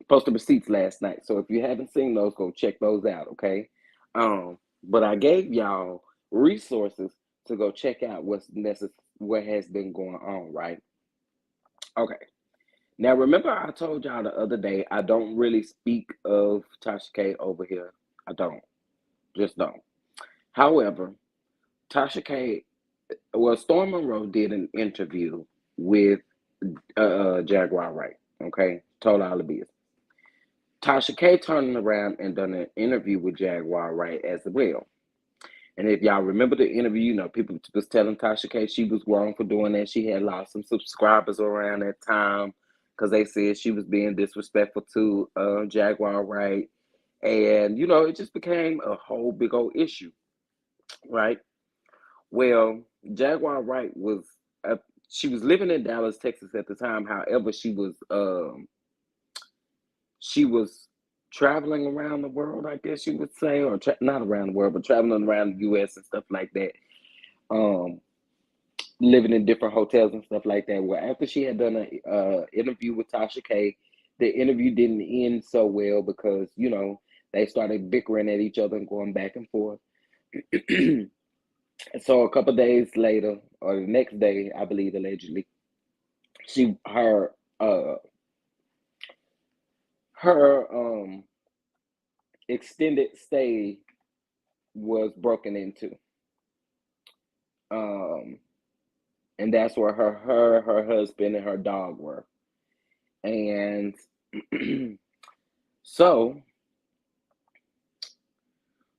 Posted receipts last night. So if you haven't seen those, go check those out, okay? But I gave y'all resources to go check out what has been going on, right? Okay. Now, remember, I told y'all the other day I don't really speak of Tasha K over here. I don't, just don't. However, Tasha K, well, Storm Monroe did an interview with Jaguar Wright. Okay, told all the business. Tasha K turned around and done an interview with Jaguar Wright as well. And if y'all remember the interview, people was telling Tasha K she was wrong for doing that. She had lost some subscribers around that time because they said she was being disrespectful to Jaguar Wright. And, it just became a whole big old issue, right? Well, Jaguar Wright she was living in Dallas, Texas at the time. However, she was traveling around the world, I guess you would say, or not around the world, but traveling around the U.S. and stuff like that. Um, Living in different hotels and stuff like that. Well, after she had done an interview with Tasha K, the interview didn't end so well because they started bickering at each other and going back and forth. So a couple of days later, or the next day, I believe allegedly, her her extended stay was broken into. Um, and that's where her husband and her dog were. And so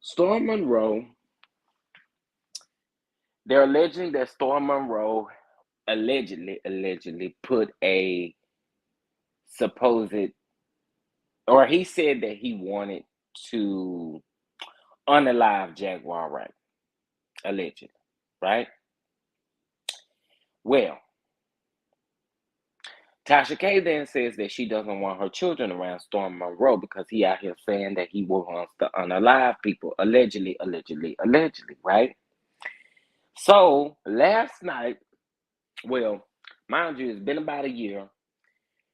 Storm Monroe, they're alleging that Storm Monroe allegedly put a supposed, or he said that he wanted to unalive Jaguar Wright, allegedly, right? Well, Tasha K then says that she doesn't want her children around Storm Monroe because he out here saying that he wants to unalive people, allegedly, right? So last night, well, mind you, it's been about a year,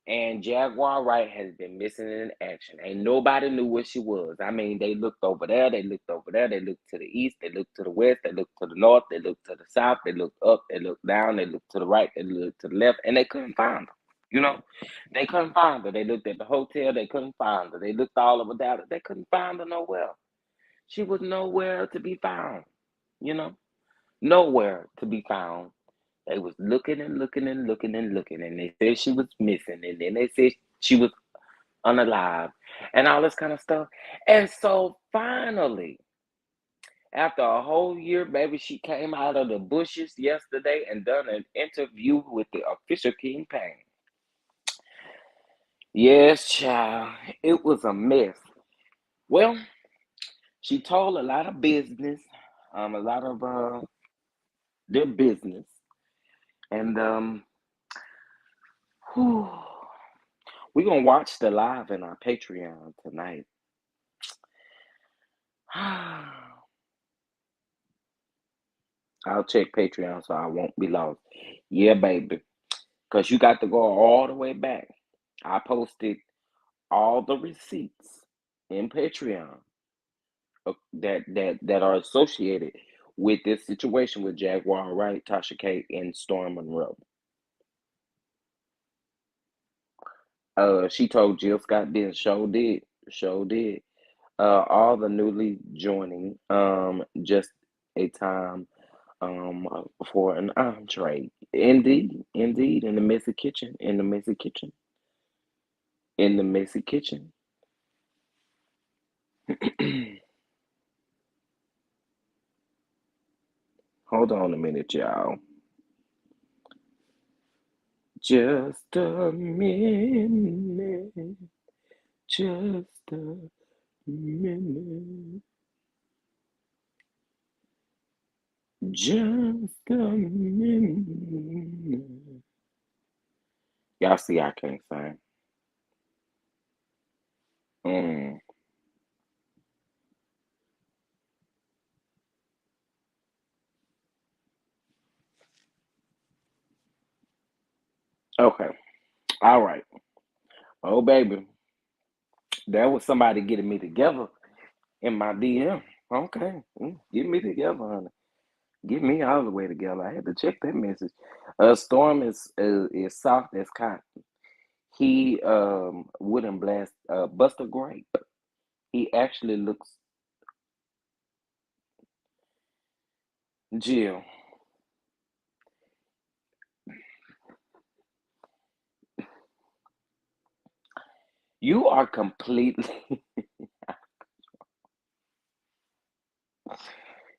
and Jaguar Wright has been missing in action. Ain't nobody knew where she was. I mean, they looked over there, they looked over there, they looked to the east, they looked to the west, they looked to the north, they looked to the south, they looked up, they looked down, they looked to the right, they looked to the left, and they couldn't find her. You know, they couldn't find her. They looked at the hotel, they couldn't find her. They looked all over Dallas, they couldn't find her nowhere. She was nowhere to be found, you know, nowhere to be found. They was looking and looking and looking and looking, and they said she was missing, and then they said she was unalive, and all this kind of stuff. And so finally, after a whole year, baby, she came out of the bushes yesterday and done an interview with the official King Payne. Yes, child, it was a mess. Well, she told a lot of business, a lot of their business, and whew, we're gonna watch the live in our Patreon tonight. I'll check Patreon so I won't be lost. Yeah, baby, because you got to go all the way back. I posted all the receipts in Patreon that are associated with this situation with Jaguar Wright, Tasha K, and Storm Monroe. She told Jill Scott this, show did. All the newly joining, just a time for an entree. Indeed, in the messy kitchen, in the messy kitchen. Hold on a minute, y'all. Just a minute, just a minute, just a minute. Y'all see, I can't sing. Mm. Okay, all right. Oh, baby, that was somebody getting me together in my DM. Okay, get me together, honey. Get me all the way together. I had to check that message. Storm is soft as cotton. He wouldn't blast Buster Grape. He actually looks Jill. You are completely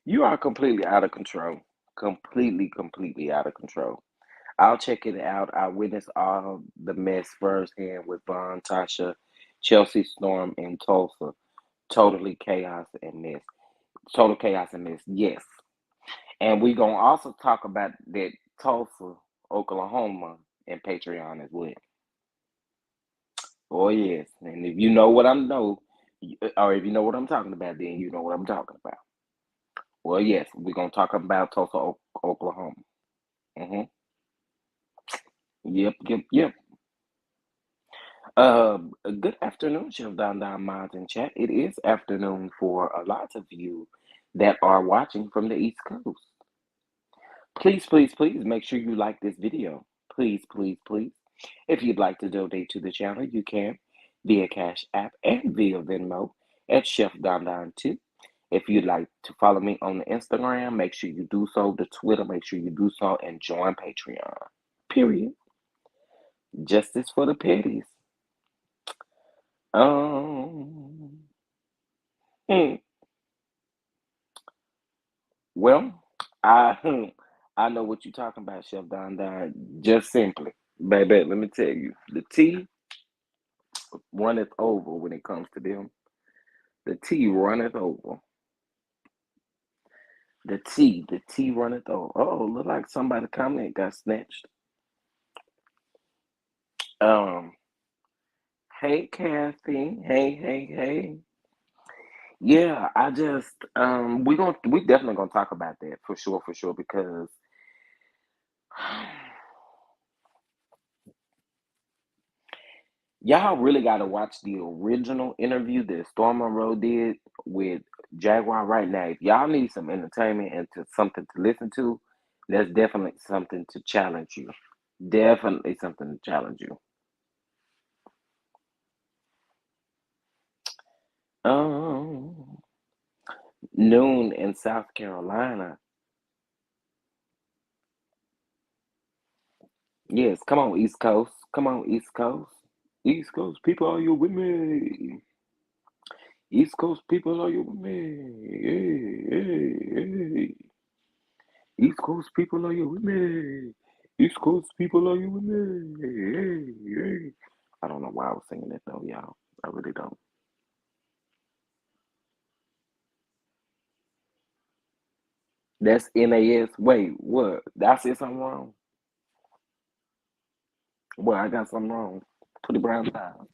you are completely out of control. Completely out of control. I'll check it out. I witnessed all the mess firsthand with Von, Tasha, Chelsea Storm, and Tulsa. Totally chaos and mess. Total chaos and mess. Yes. And we're gonna also talk about that Tulsa, Oklahoma, and Patreon as well. Oh yes. And if you know what I'm know, or if you know what I'm talking about, then you know what I'm talking about. Well, yes, we're gonna talk about Tulsa, Oklahoma. hmm Yep. Good afternoon, Chef Don Don Mods in chat. It is afternoon for a lot of you that are watching from the East Coast. Please make sure you like this video. Please. If you'd like to donate to the channel, you can via Cash App and via Venmo at Chef Don Don 2. If you'd like to follow me on the Instagram, make sure you do so. The Twitter, make sure you do so, and join Patreon. Period. Justice for the petties. Um. hmm, Well, I I know what you're talking about, Chef Don Don. Just simply, baby, let me tell you, the tea runneth over when it comes to them. The tea runneth over. The tea runneth over. Oh, look like somebody comment got snatched. Um, hey Kathy, hey. Yeah, I just we definitely gonna talk about that for sure because y'all really got to watch the original interview that Storm Monroe did with Jaguar right now. If y'all need some entertainment and something to listen to, that's definitely something to challenge you. Definitely something to challenge you. Um, Noon in South Carolina. Yes, come on, East Coast. Come on, East Coast. East Coast people, are you with me? East Coast people, are you with me? Hey. East Coast people, are you with me? East Coast people, are you with me? Hey. I don't know why I was singing that though, y'all. I really don't. That's NAS. Wait, what? Did I say something wrong? Well, I got something wrong. Pretty brown eyes.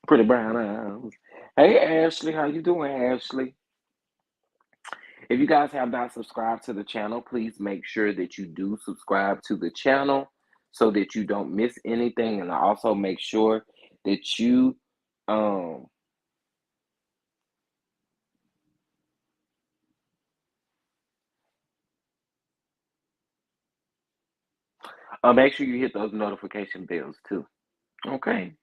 Pretty brown eyes. Hey, Ashley. How you doing, Ashley? If you guys have not subscribed to the channel, please make sure that you do subscribe to the channel so that you don't miss anything. And also make sure that you um make sure you hit those notification bells too. Okay.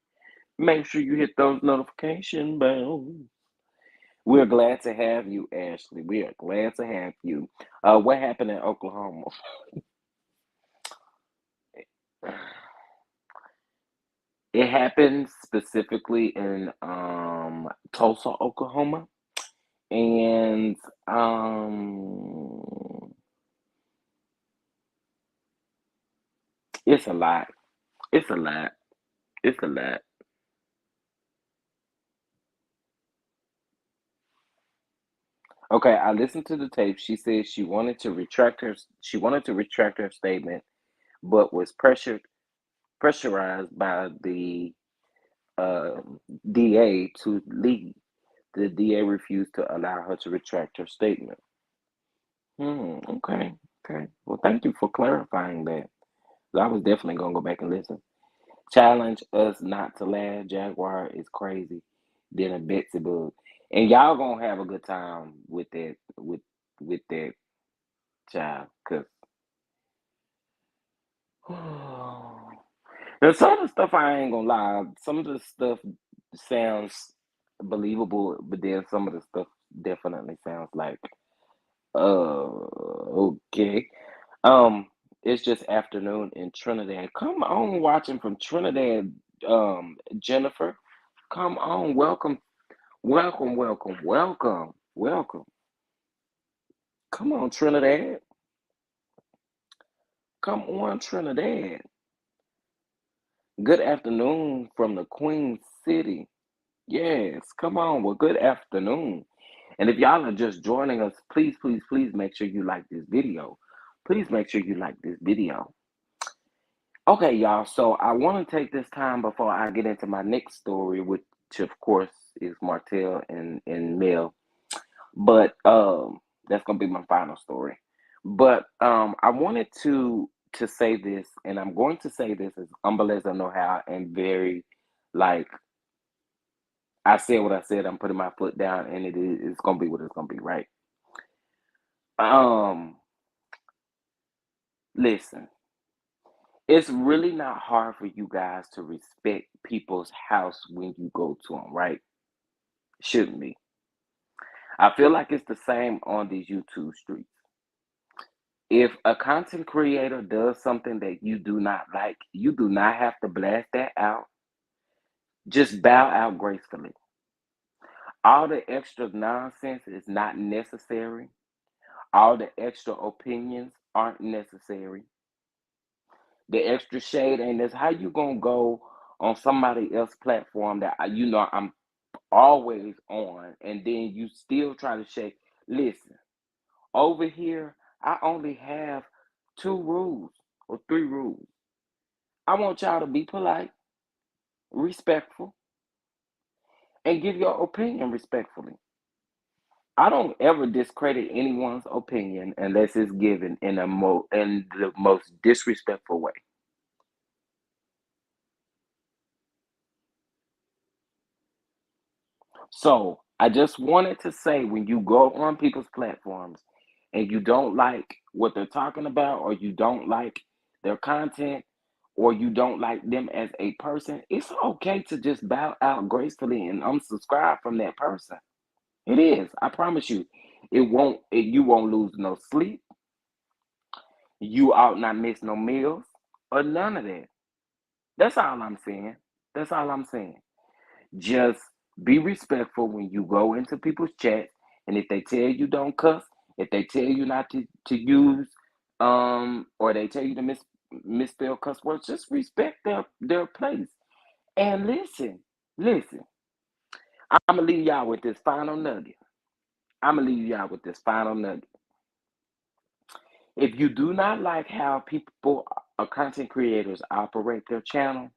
Make sure you hit those notification bells. We're glad to have you, Ashley. We are glad to have you. What happened in Oklahoma? It happened specifically in Tulsa, Oklahoma. And it's a lot. It's a lot. It's a lot. Okay, I listened to the tape. She said she wanted to retract her statement, but was pressurized by the uh, DA to leave. The DA refused to allow her to retract her statement. Okay. Okay. Well, thank you for clarifying that. I was definitely gonna go back and listen. Challenge us not to laugh. Jaguar is crazy than a Betsy bug, and y'all gonna have a good time with that with that child. Cause And some of the stuff I ain't gonna lie, some of the stuff sounds believable, but then some of the stuff definitely sounds like, okay. Um, it's just afternoon in Trinidad. Come on, watching from Trinidad, Jennifer. Come on, welcome, welcome, welcome, welcome, welcome. Come on, Trinidad. Come on, Trinidad. Good afternoon from the Queen City. Yes, come on. Well, good afternoon. And if y'all are just joining us, please, please, please make sure you like this video. Please make sure you like this video. Okay, y'all. So I want to take this time before I get into my next story, which of course is Martell and Mel. But that's gonna be my final story. But I wanted to say this, and I'm going to say this as humble as I know how, and very like I said what I said. I'm putting my foot down, and it's gonna be what it's gonna be, right? Um, listen, it's really not hard for you guys to respect people's house when you go to them, right? Shouldn't be. I feel like it's the same on these YouTube streets. If a content creator does something that you do not like, you do not have to blast that out. Just bow out gracefully. All the extra nonsense is not necessary. All the extra opinions aren't necessary. The extra shade ain't this. How you gonna go on somebody else's platform that you know I'm always on, and then you still try to shade? Listen, over here, I only have two rules or three rules. I want y'all to be polite, respectful, and give your opinion respectfully. I don't ever discredit anyone's opinion unless it's given in in the most disrespectful way. So I just wanted to say, when you go on people's platforms and you don't like what they're talking about, or you don't like their content, or you don't like them as a person, it's okay to just bow out gracefully and unsubscribe from that person. It is. I promise you. You won't lose no sleep. You ought not miss no meals or none of that. That's all I'm saying. That's all I'm saying. Just be respectful when you go into people's chat, and if they tell you don't cuss, if they tell you not to use or they tell you to misspell cuss words, just respect their place. And listen. I'm gonna leave y'all with this final nugget. I'm gonna leave y'all with this final nugget. If you do not like how people content creators operate their channel,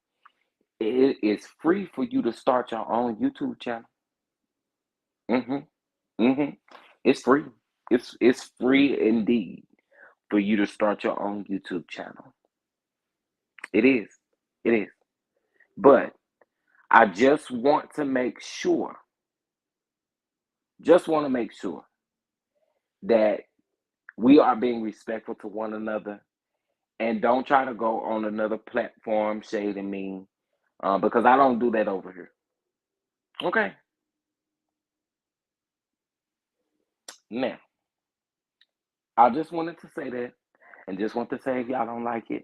it is free for you to start your own YouTube channel. hmm hmm It's free. It's free indeed for you to start your own YouTube channel. It is. It is. But I just want to make sure that we are being respectful to one another, and don't try to go on another platform shading me, because I don't do that over here. Okay. Now, I just wanted to say that, and just want to say, if y'all don't like it,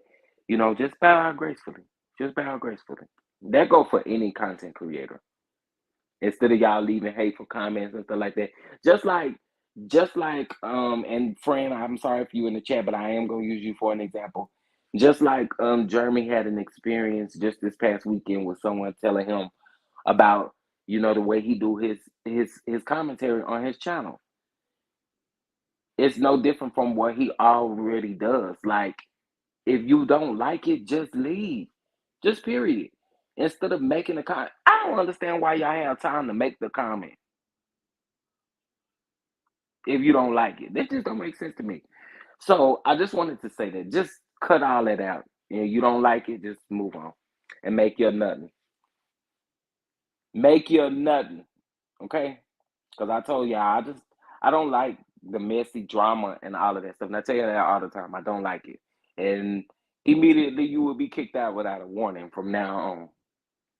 just bow out gracefully. Just bow out gracefully. That go for any content creator. Instead of y'all leaving hateful comments and stuff like that. Just like, and friend, I'm sorry if you in the chat, but I am gonna use you for an example. Just like Jeremy had an experience just this past weekend with someone telling him about, the way he do his commentary on his channel. It's no different from what he already does. Like, if you don't like it, just leave. Just period. Instead of making a comment, I don't understand why y'all have time to make the comment if you don't like it. That just don't make sense to me. So I just wanted to say that. Just cut all that out. You don't like it, just move on and make your nothing. Make your nothing. Okay? Because I told y'all, I don't like the messy drama and all of that stuff. And I tell you that all the time. I don't like it. And Immediately, you will be kicked out without a warning from now on.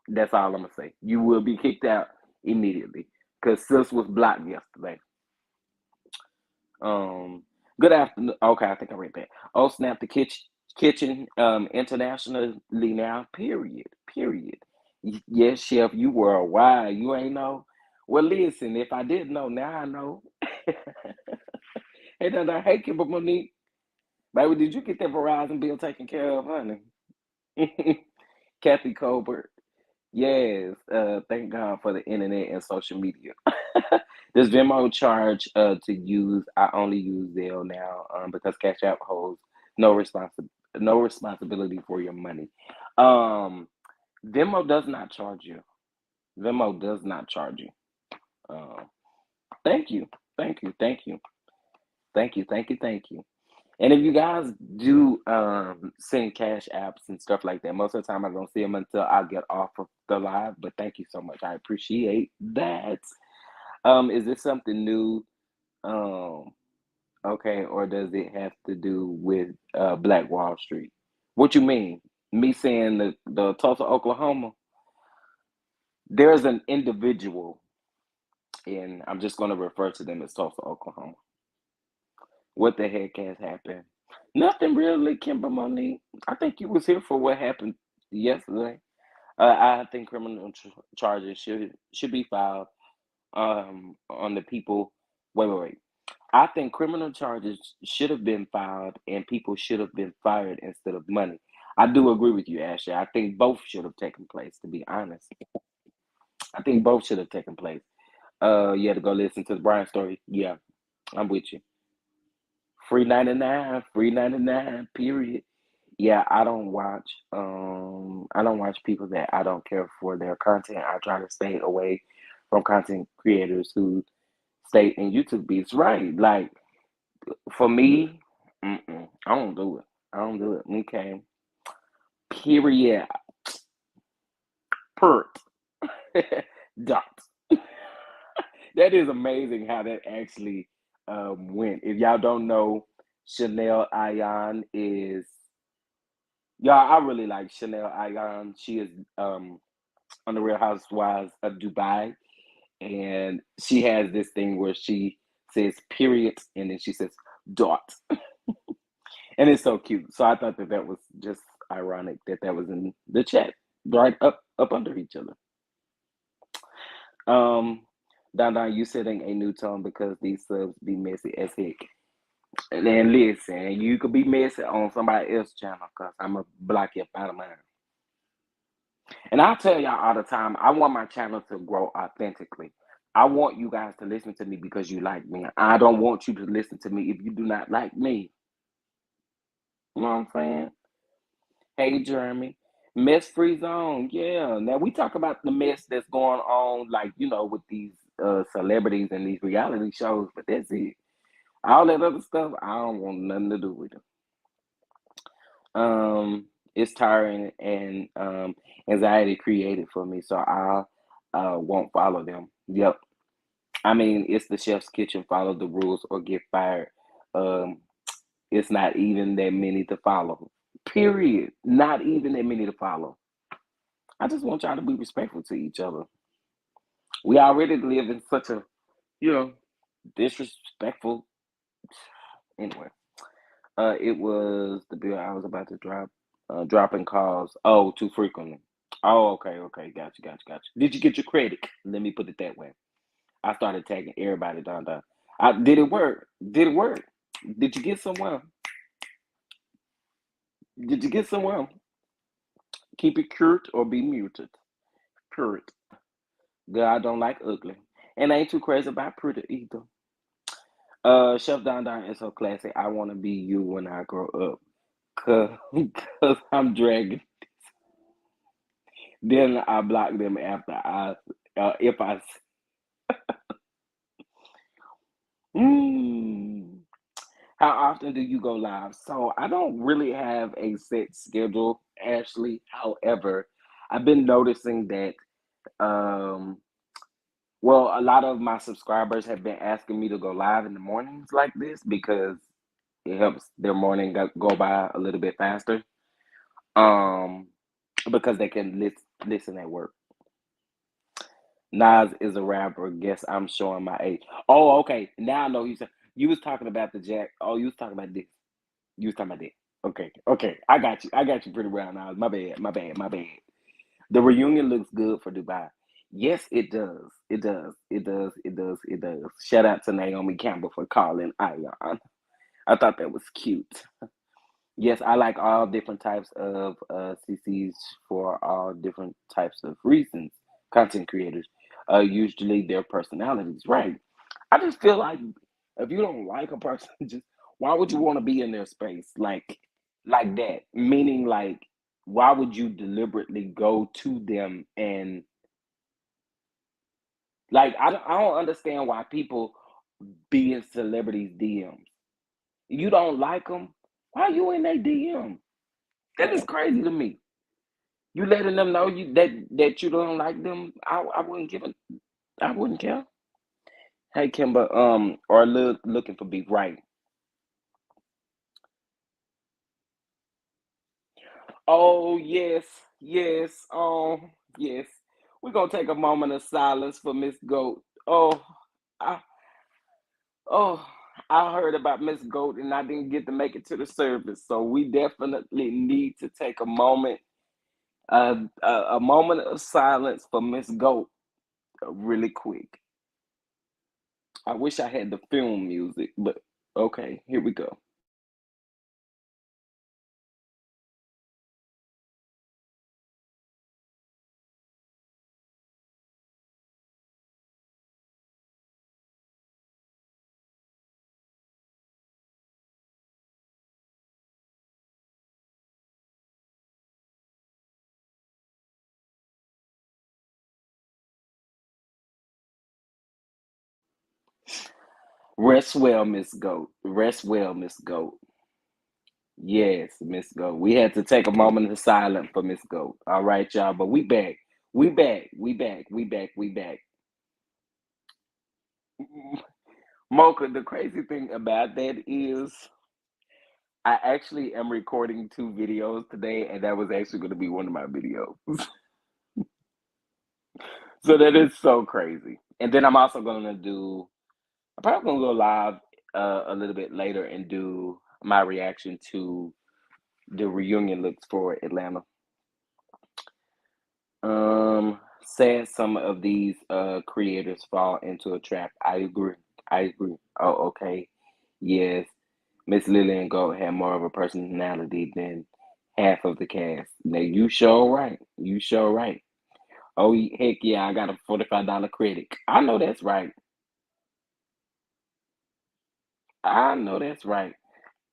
That's all I'm gonna say. You will be kicked out immediately because sis was blocked yesterday. Um, Good afternoon. Okay, I think I read that. Oh, snap! The kitchen internationally now. Period. Period. Yes, chef. You worldwide. You ain't know. Well, listen. If I didn't know, now I know. Hey, no, hey, Kimber Monique. Baby, did you get that Verizon bill taken care of, honey? Kathy Colbert. Yes, thank God for the internet and social media. This Venmo charge to use, I only use Zelle now because Cash App holds no no responsibility for your money. Um, Venmo does not charge you. Venmo does not charge you. Um, thank you, thank you, thank you, thank you, thank you, thank you. And if you guys do send cash apps and stuff like that, most of the time I don't see them until I get off of the live. But thank you so much. I appreciate that. Is this something new? Um, okay, or does it have to do with Black Wall Street? What you mean? Me saying the Tulsa, Oklahoma? There's an individual, and I'm just going to refer to them as Tulsa, Oklahoma. What the heck has happened? Nothing really, Kimber Monique. I think you was here for what happened yesterday. I think criminal charges should be filed on the people. Wait. I think criminal charges should have been filed and people should have been fired instead of money. I do agree with you, Ashley. I think both should have taken place, to be honest. I think both should have taken place. You had to go listen to the Brian story. Yeah, I'm with you. Free 99, period. Yeah, I don't watch people that I don't care for their content. I try to stay away from content creators who stay in YouTube beats. Right. Like for me, I don't do it. I don't do it. Okay. Period. Pert. Dot. That is amazing how that actually went. If y'all don't know, Chanel Ayan is y'all. I really like Chanel Ayan. She is on the Real Housewives of Dubai, and she has this thing where she says period and then she says dot, and it's so cute. So I thought that was just ironic that that was in the chat, right up under each other. Um, Don, you setting a new tone because these subs be messy as heck. And then listen, you could be messy on somebody else's channel because I'm gonna block you out of mine. And I tell y'all all the time, I want my channel to grow authentically. I want you guys to listen to me because you like me. I don't want you to listen to me if you do not like me. You know what I'm saying? Hey, Jeremy. Mess free zone. Yeah. Now we talk about the mess that's going on, like, with these celebrities and these reality shows, but that's it. All that other stuff, I don't want nothing to do with it. It's tiring and anxiety created for me, so I won't follow them. Yep. I mean, it's the chef's kitchen. Follow the rules or get fired. Um, it's not even that many to follow. Period. Not even that many to follow. I just want y'all to be respectful to each other. We already live in such a, you know, disrespectful. Anyway, it was the bill I was about to drop. Dropping calls. Oh, too frequently. Oh, okay. Gotcha. Did you get your credit? Let me put it that way. I started tagging everybody down. Did it work? Did it work? Did you get somewhere? Did you get somewhere? Keep it curt or be muted. Curt. God don't like ugly. And I ain't too crazy about pretty either. Chef Don is so classic. I want to be you when I grow up. Cause I'm dragging. Then I block them after if I. Mm. How often do you go live? So I don't really have a set schedule, Ashley. However, I've been noticing that um well, a lot of my subscribers have been asking me to go live in the mornings like this because it helps their morning go by a little bit faster. Um, because they can listen at work. Nas is a rapper. Guess I'm showing my age. Oh, okay. Now I know you was talking about the Jack. Oh, you was talking about this. You was talking about that. Okay, okay. I got you. I got you pretty well now. My bad. My bad. My bad. The reunion looks good for Dubai. Yes, it does. It does. It does. It does. It does. Shout out to Naomi Campbell for calling Ion. I thought that was cute. Yes, I like all different types of CCs for all different types of reasons. Content creators, usually their personalities, right? I just feel like if you don't like a person, just why would you want to be in their space like that? Meaning, like, why would you deliberately go to them and like I don't understand why people be in celebrities DMs. You don't like them, why you in their DM? That is crazy to me. You letting them know that you don't like them. I wouldn't give a I wouldn't care. Hey Kimber, or looking for beef, right? Oh yes, yes, yes. We're gonna take a moment of silence for Miss Goat. I oh I heard about Miss Goat and I didn't get to make it to the service, so we definitely need to take a moment, a moment of silence for Miss Goat, really quick. I wish I had the film music, but okay, here we go. Rest well, Miss Goat. Rest well, Miss Goat. Yes, Miss Goat. We had to take a moment of silence for Miss Goat. All right, y'all. But we back. We back. We back. We back. We back. Mocha, the crazy thing about that is I actually am recording two videos today, and that was actually going to be one of my videos. So that is so crazy. And then I'm also going to do, I'm probably going to go live a little bit later and do my reaction to the reunion looks for Atlanta. Sad some of these creators fall into a trap. I agree. I agree. Oh, okay. Yes. Miss Lillian Gold had more of a personality than half of the cast. Now you sure right. You sure right. Oh heck yeah, I got a $45 credit. I know that's right. I know that's right.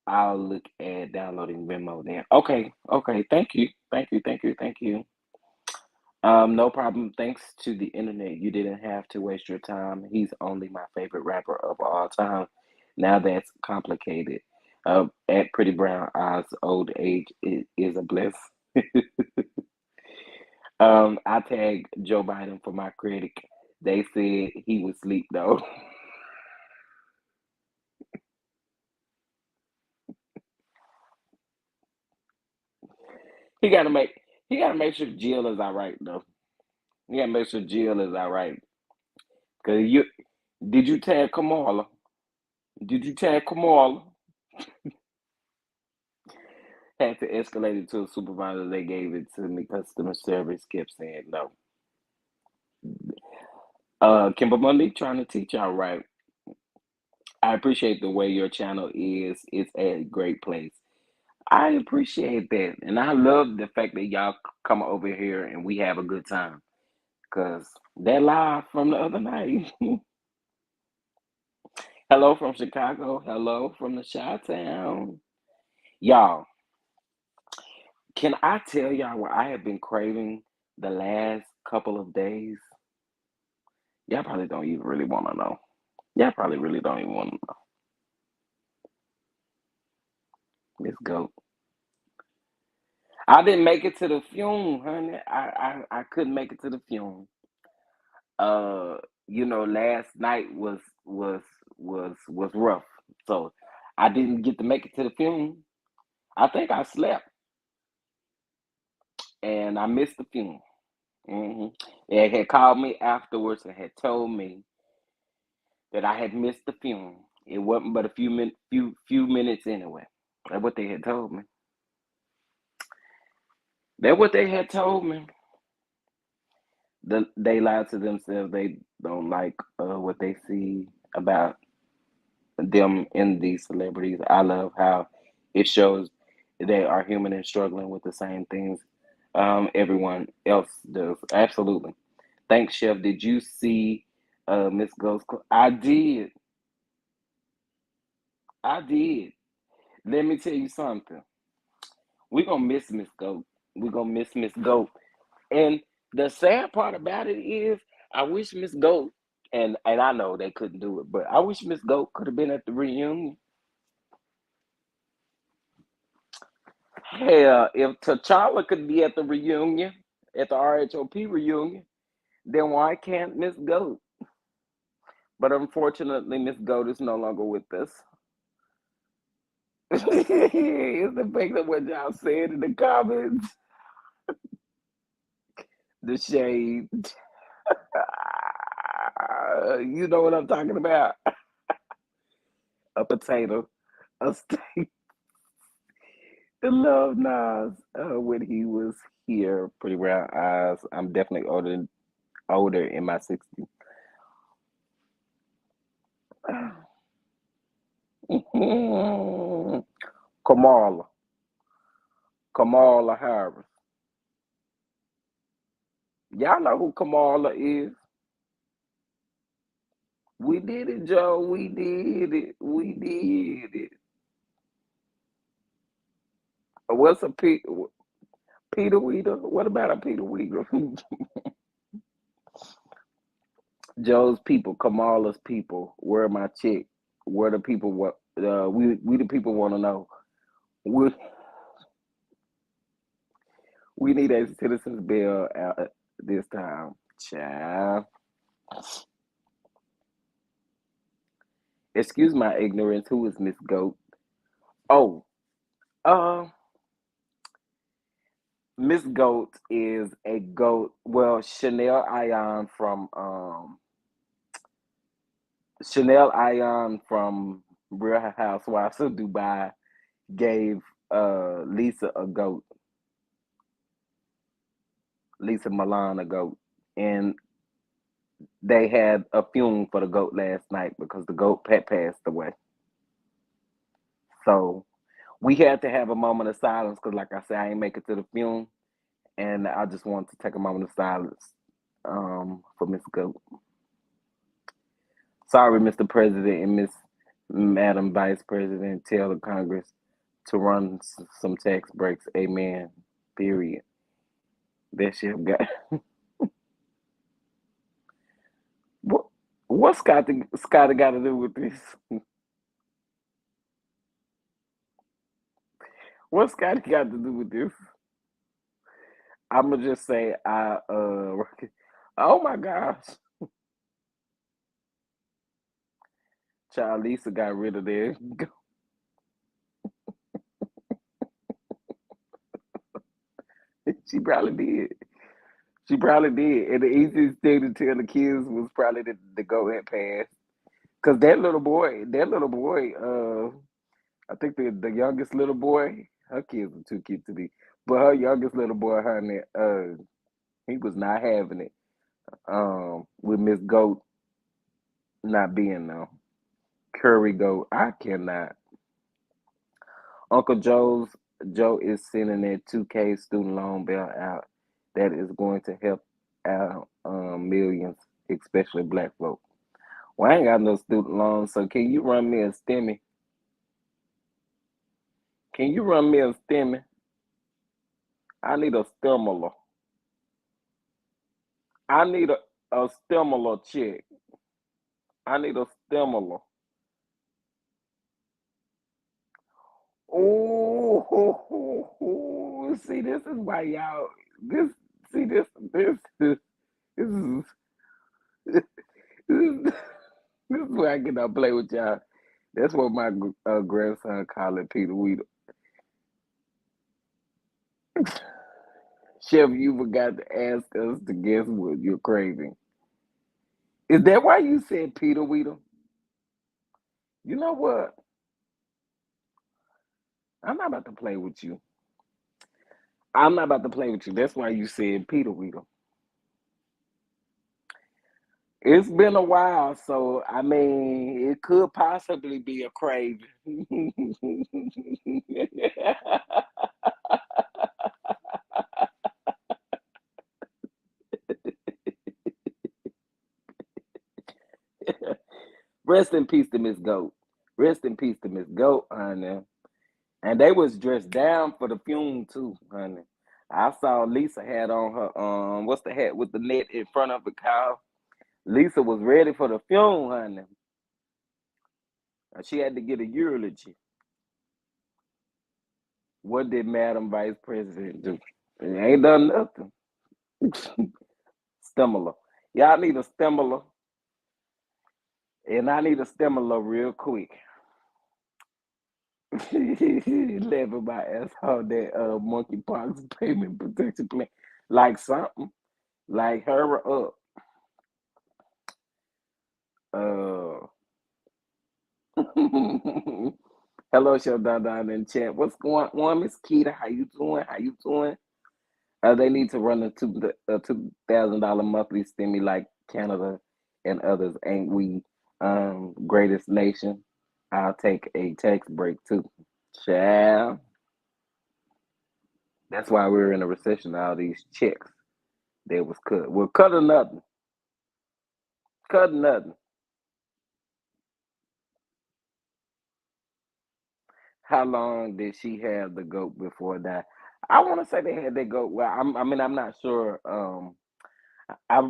I'll look at downloading Venmo then. Okay, okay. Thank you. Thank you. Thank you. Thank you. No problem. Thanks to the internet, you didn't have to waste your time. He's only my favorite rapper of all time. Now that's complicated. At Pretty Brown Eyes, old age is a bliss. I tagged Joe Biden for my critic. They said he was asleep though. he gotta make he gotta make sure Jill is all right though. He gotta make sure Jill is all right. Cause you did you tag Kamala? Did you tag Kamala? Had to escalate it to a supervisor. They gave it to me. Customer service kept saying no. Kimber Monday trying to teach y'all right. I appreciate the way your channel is. It's a great place. I appreciate that. And I love the fact that y'all come over here and we have a good time. Cause that live from the other night. Hello from Chicago. Hello from the Chi-Town. Y'all, can I tell y'all what I have been craving the last couple of days? Y'all probably don't even really want to know. Y'all probably really don't even want to know. Let's go. I didn't make it to the fume, honey. I couldn't make it to the fume. Uh, last night was rough. So I didn't get to make it to the fume. I think I slept. and I missed the funeral. hmm They had called me afterwards and had told me that I had missed the funeral. It wasn't but a few minutes anyway. That's what they had told me. That's what they had told me. They lied to themselves. They don't like what they see about them in these celebrities. I love how it shows they are human and struggling with the same things everyone else does. Absolutely. Thanks, Chef. Did you see Miss Ghost? I did. I did. Let me tell you something. We're gonna miss Miss Goat. We're gonna miss Miss Goat. And the sad part about it is I wish Miss Goat and I know they couldn't do it, but I wish Miss Goat could have been at the reunion. Hell, if T'Challa could be at the reunion, at the RHOP reunion, then why can't Miss Goat? But unfortunately, Miss Goat is no longer with us. It's the fact that what y'all said in the comments, the shade. You know what I'm talking about? A potato, a steak. The love Nas when he was here, pretty round eyes. I'm definitely older in my 60s. Kamala, Kamala Harris. Y'all know who Kamala is? We did it, Joe. We did it. We did it. What's a Peter Weeder? What about a Peter Weeder? Joe's people, Kamala's people. Where my chick? Where the people? What? We the people want to know. We we need a citizens bill out this time, child. Excuse my ignorance. Who is Miss Goat? Oh, uh, Miss Goat is a goat. Well, Chanel Ion from Real Housewives of Dubai gave Lisa a goat, Lisa Milan a goat, and they had a funeral for the goat last night because the goat pet passed away. So we had to have a moment of silence because, like I said, I ain't make it to the funeral, and I just wanted to take a moment of silence for Miss Goat. Sorry, Mr. President and Miss Madam Vice President, tell the Congress to run some tax breaks. Amen. Period. That shit got what? What Scotty got to do with this? What Scotty got to do with this? I'ma just say oh my gosh. Child Lisa got rid of their she probably did. She probably did. And the easiest thing to tell the kids was probably to go and pass. Cause I think the youngest little boy, her kids are too cute to be, but her youngest little boy, honey, he was not having it. With Miss Goat not being there. Curry Goat, I cannot. Uncle Joe is sending that 2K student loan bill out that is going to help out millions, especially black folk. Well, I ain't got no student loans, so can you run me a stimmy? Can you run me a stimmy? I need a stimulus. I need a stimulus check. I need a stimulus. Oh, see, this is why y'all. This, see, this is this is, this is why I cannot play with y'all. That's what my grandson call it, Peter Weeder. Chef, you forgot to ask us to guess what you're craving. Is that why you said Peter Weedle? You know what? I'm not about to play with you. I'm not about to play with you. That's why you said Peter Weedle. It's been a while, so I mean, it could possibly be a craving. Rest in peace to Miss Goat. Rest in peace to Miss Goat, honey. And they was dressed down for the funeral too, honey. I saw Lisa had on her what's the hat with the net in front of the cow. Lisa was ready for the funeral, honey. She had to get a eulogy. What did Madam Vice President do? It ain't done nothing. Stimulator. Y'all need a stimulator. And I need a stimulator real quick. Laughing my ass on that monkeypox payment protection plan. Like something. Like hurry up. Uh Hello, Show Down Down in chat. What's going on, Miss Keita? How you doing? How you doing? They need to run a $2,000 monthly stimmy like Canada and others. Ain't we greatest nation? I'll take a tax break too. Child. That's why we're in a recession. All these checks that was cut. Well, cut or nothing. Cut or nothing. How long did she have the goat before that? I want to say they had that goat. Well, I mean, I'm not sure. I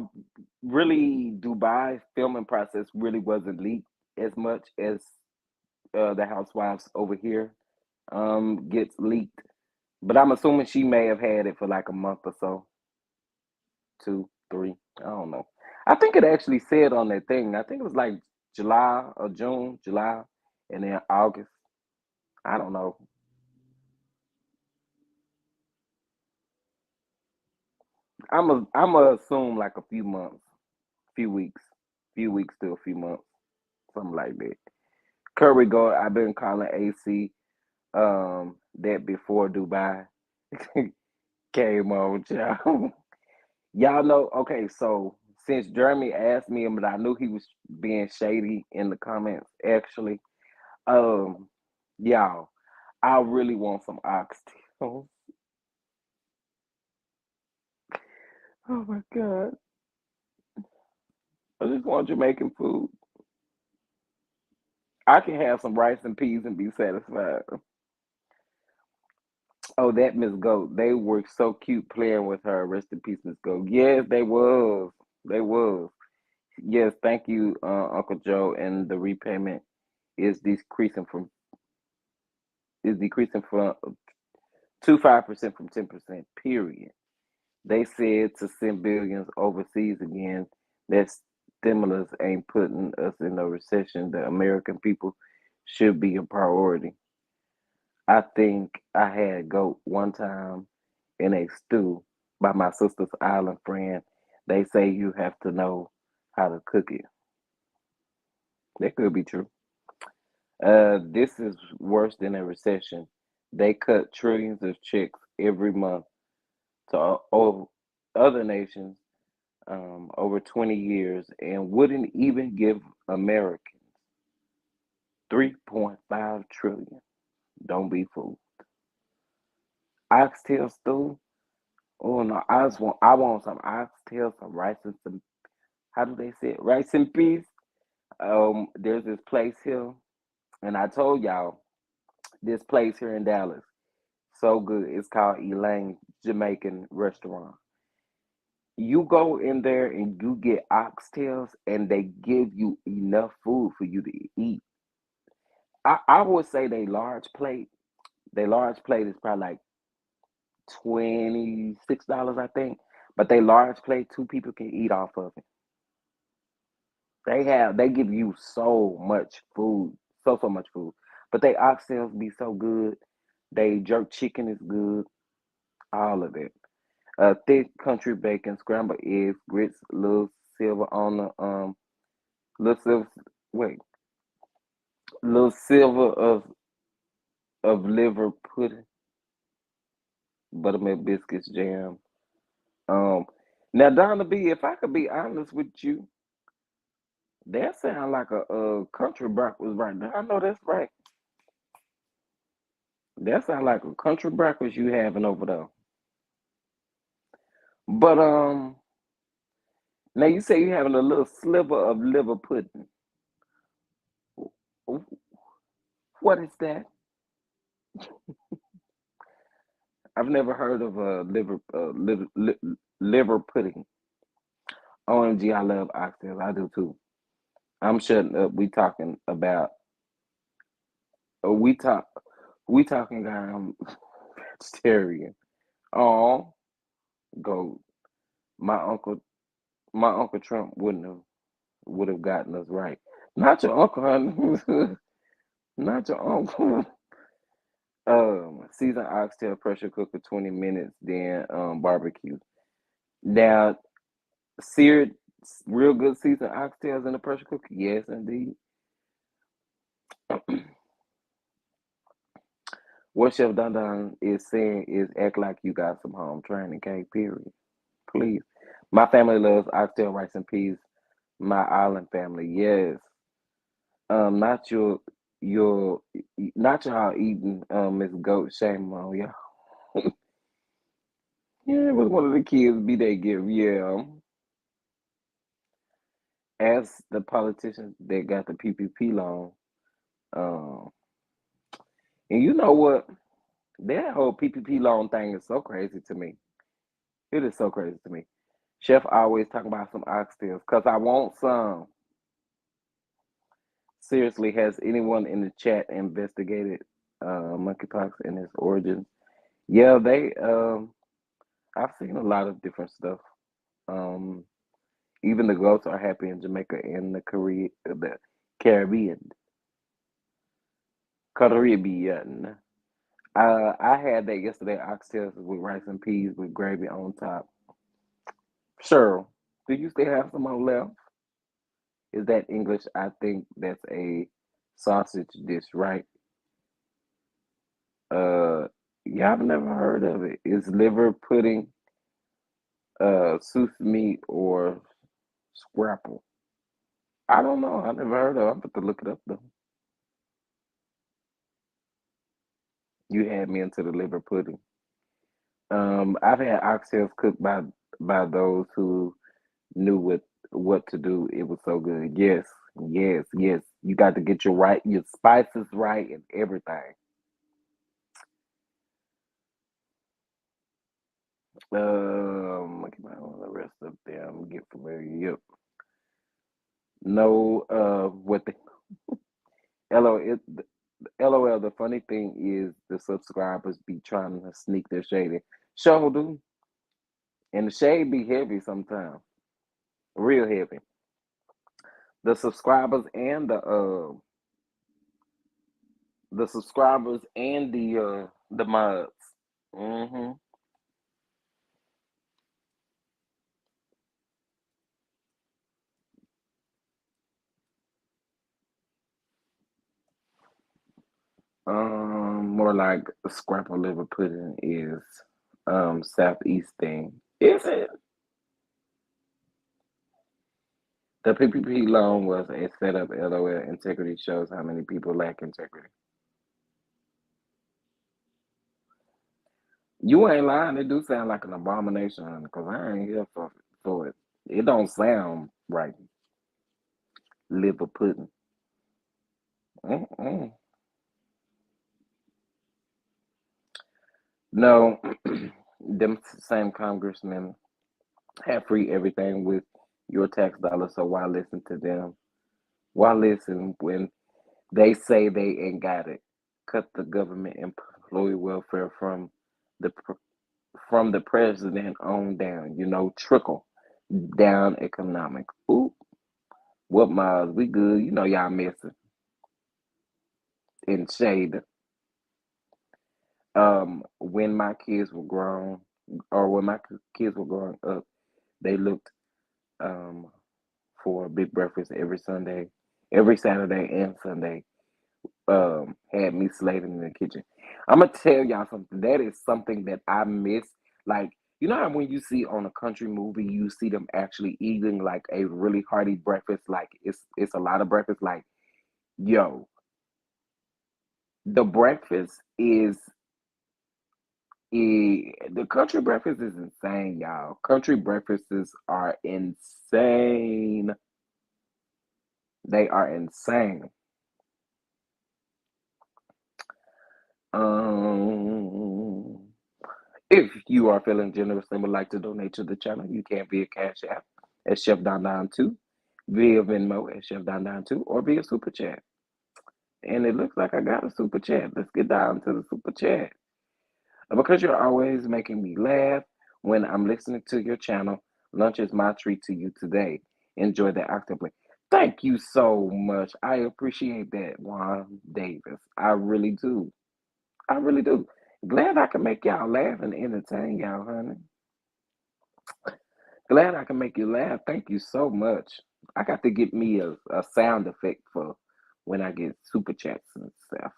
really Dubai filming process really wasn't leaked as much as the housewives over here gets leaked. But I'm assuming she may have had it for like a month or so, two, three. I don't know. I think it actually said on that thing. I think it was like July or June, July, and then August. I don't know. I'm a assume like a few months, few weeks to a few months, something like that. Curry go. I've been calling AC that before Dubai came on, y'all. Y'all know. Okay, so since Jeremy asked me, but I knew he was being shady in the comments. Actually, um, y'all, I really want some oxtail. Oh my god, I just want Jamaican food. I can have some rice and peas and be satisfied. Oh, that Miss Goat. They were so cute playing with her. Rest in peace, Miss Goat. Yes, they was. They was. Yes, thank you, Uncle Joe. And the repayment is decreasing from is decreasing from to 5% from 10%. Period. They said to send billions overseas again. That stimulus ain't putting us in a recession. The American people should be a priority. I think I had goat one time in a stew by my sister's island friend. They say you have to know how to cook it. That could be true. This is worse than a recession. They cut trillions of checks every month to other nations over 20 years and wouldn't even give Americans 3.5 trillion. Don't be fooled. Oxtail stew. Oh no, I want some oxtail, some rice and some how do they say it? Rice and peas. There's this place here, and I told y'all this place here in Dallas, so good. It's called Elaine Jamaican Restaurant. You go in there and you get oxtails, and they give you enough food for you to eat. I would say they large plate. They large plate is probably like $26, I think. But they large plate, two people can eat off of it. They give you so much food, so much food. But they oxtails be so good. They jerk chicken is good. All of it. Thick country bacon, scrambled eggs, grits, little silver on the little silver wait, little silver of liver pudding, buttermilk biscuits, jam. Um, Now Donna B, if I could be honest with you, that sound like a country breakfast right there. I know that's right. That sound like a country breakfast you having over there. But now you say you having a little sliver of liver pudding. What is that? I've never heard of liver pudding. OMG, I love oxtails. I do too. I'm shutting up. We talking about we talk we talking vegetarian. Oh, go. My uncle my uncle Trump would have gotten us right. Not your uncle, honey. Not your uncle. Season oxtail pressure cooker 20 minutes, then barbecue. Now seared real good seasoned oxtails in the pressure cooker. Yes, indeed. What Chef Don Don is saying is act like you got some home training, okay? Period. Please. My family loves oxtail, rice, and peas. My island family, yes. Not your not y'all eating Miss Goat. Shame on y'all. Yeah, it was one of the kids be they give. Yeah. As the politicians that got the PPP loan, um, and you know what? That whole PPP loan thing is so crazy to me. It is so crazy to me. Chef always talking about some oxtails because I want some. Seriously, has anyone in the chat investigated monkeypox and its origins? Yeah, they. I've seen a lot of different stuff. Um, Even the goats are happy in Jamaica and the Caribbean. Caribbean. I had that yesterday. Oxtails with rice and peas with gravy on top. Cheryl, do you still have some on left? Is that English? I think that's a sausage dish, right? Uh, yeah, I've never heard of it. Is liver pudding soup meat or scrapple? I don't know. I never heard of it. I'm about to look it up though. You had me into the liver pudding. I've had oxtails cooked by those who knew what to do. It was so good. Yes, yes, yes. You got to get your spices right and everything. Look at the rest of them. Get familiar. Yep. No, what the LOL. LOL. The funny thing is the subscribers be trying to sneak their shade in. Sure do, and the shade be heavy sometimes, real heavy. The subscribers and the subscribers and the mods. Hmm. More like scrapple liver pudding is southeast thing. Is it? The PPP loan was a setup. LOL. Integrity shows how many people lack integrity. You ain't lying. It do sound like an abomination because I ain't here for it. It don't sound right. Liver pudding. Mm-mm. No, them same congressmen have free everything with your tax dollars. So why listen to them? Why listen when they say they ain't got it? Cut the government employee welfare the from the president on down. Trickle down economics. Ooh, what miles? We good? Y'all missing in shade. When my kids were grown. or when my kids were growing up, they looked um, for a big breakfast every Sunday, every Saturday and Sunday. Had me slaving in the kitchen. I'm gonna tell y'all something. That is something that I miss. Like, you know how when you see on a country movie, you see them actually eating like a really hearty breakfast. Like it's a lot of breakfast. Like, yo, the breakfast is the country breakfast is insane, y'all. Country breakfasts are insane. They are insane. Um, if you are feeling generous and would like to donate to the channel, you can via Cash App at Chef Don Don 2, via Venmo at Chef Don Don 2, or via Super Chat. And it looks like I got a Super Chat. Let's get down to the Super Chat. Because you're always making me laugh when I'm listening to your channel, lunch is my treat to you today. Enjoy the actively. Thank you so much. I appreciate that, Juan Davis. I really do. I really do. Glad I can make y'all laugh and entertain y'all, honey. Glad I can make you laugh. Thank you so much. I got to get me a sound effect for when I get super chats and stuff.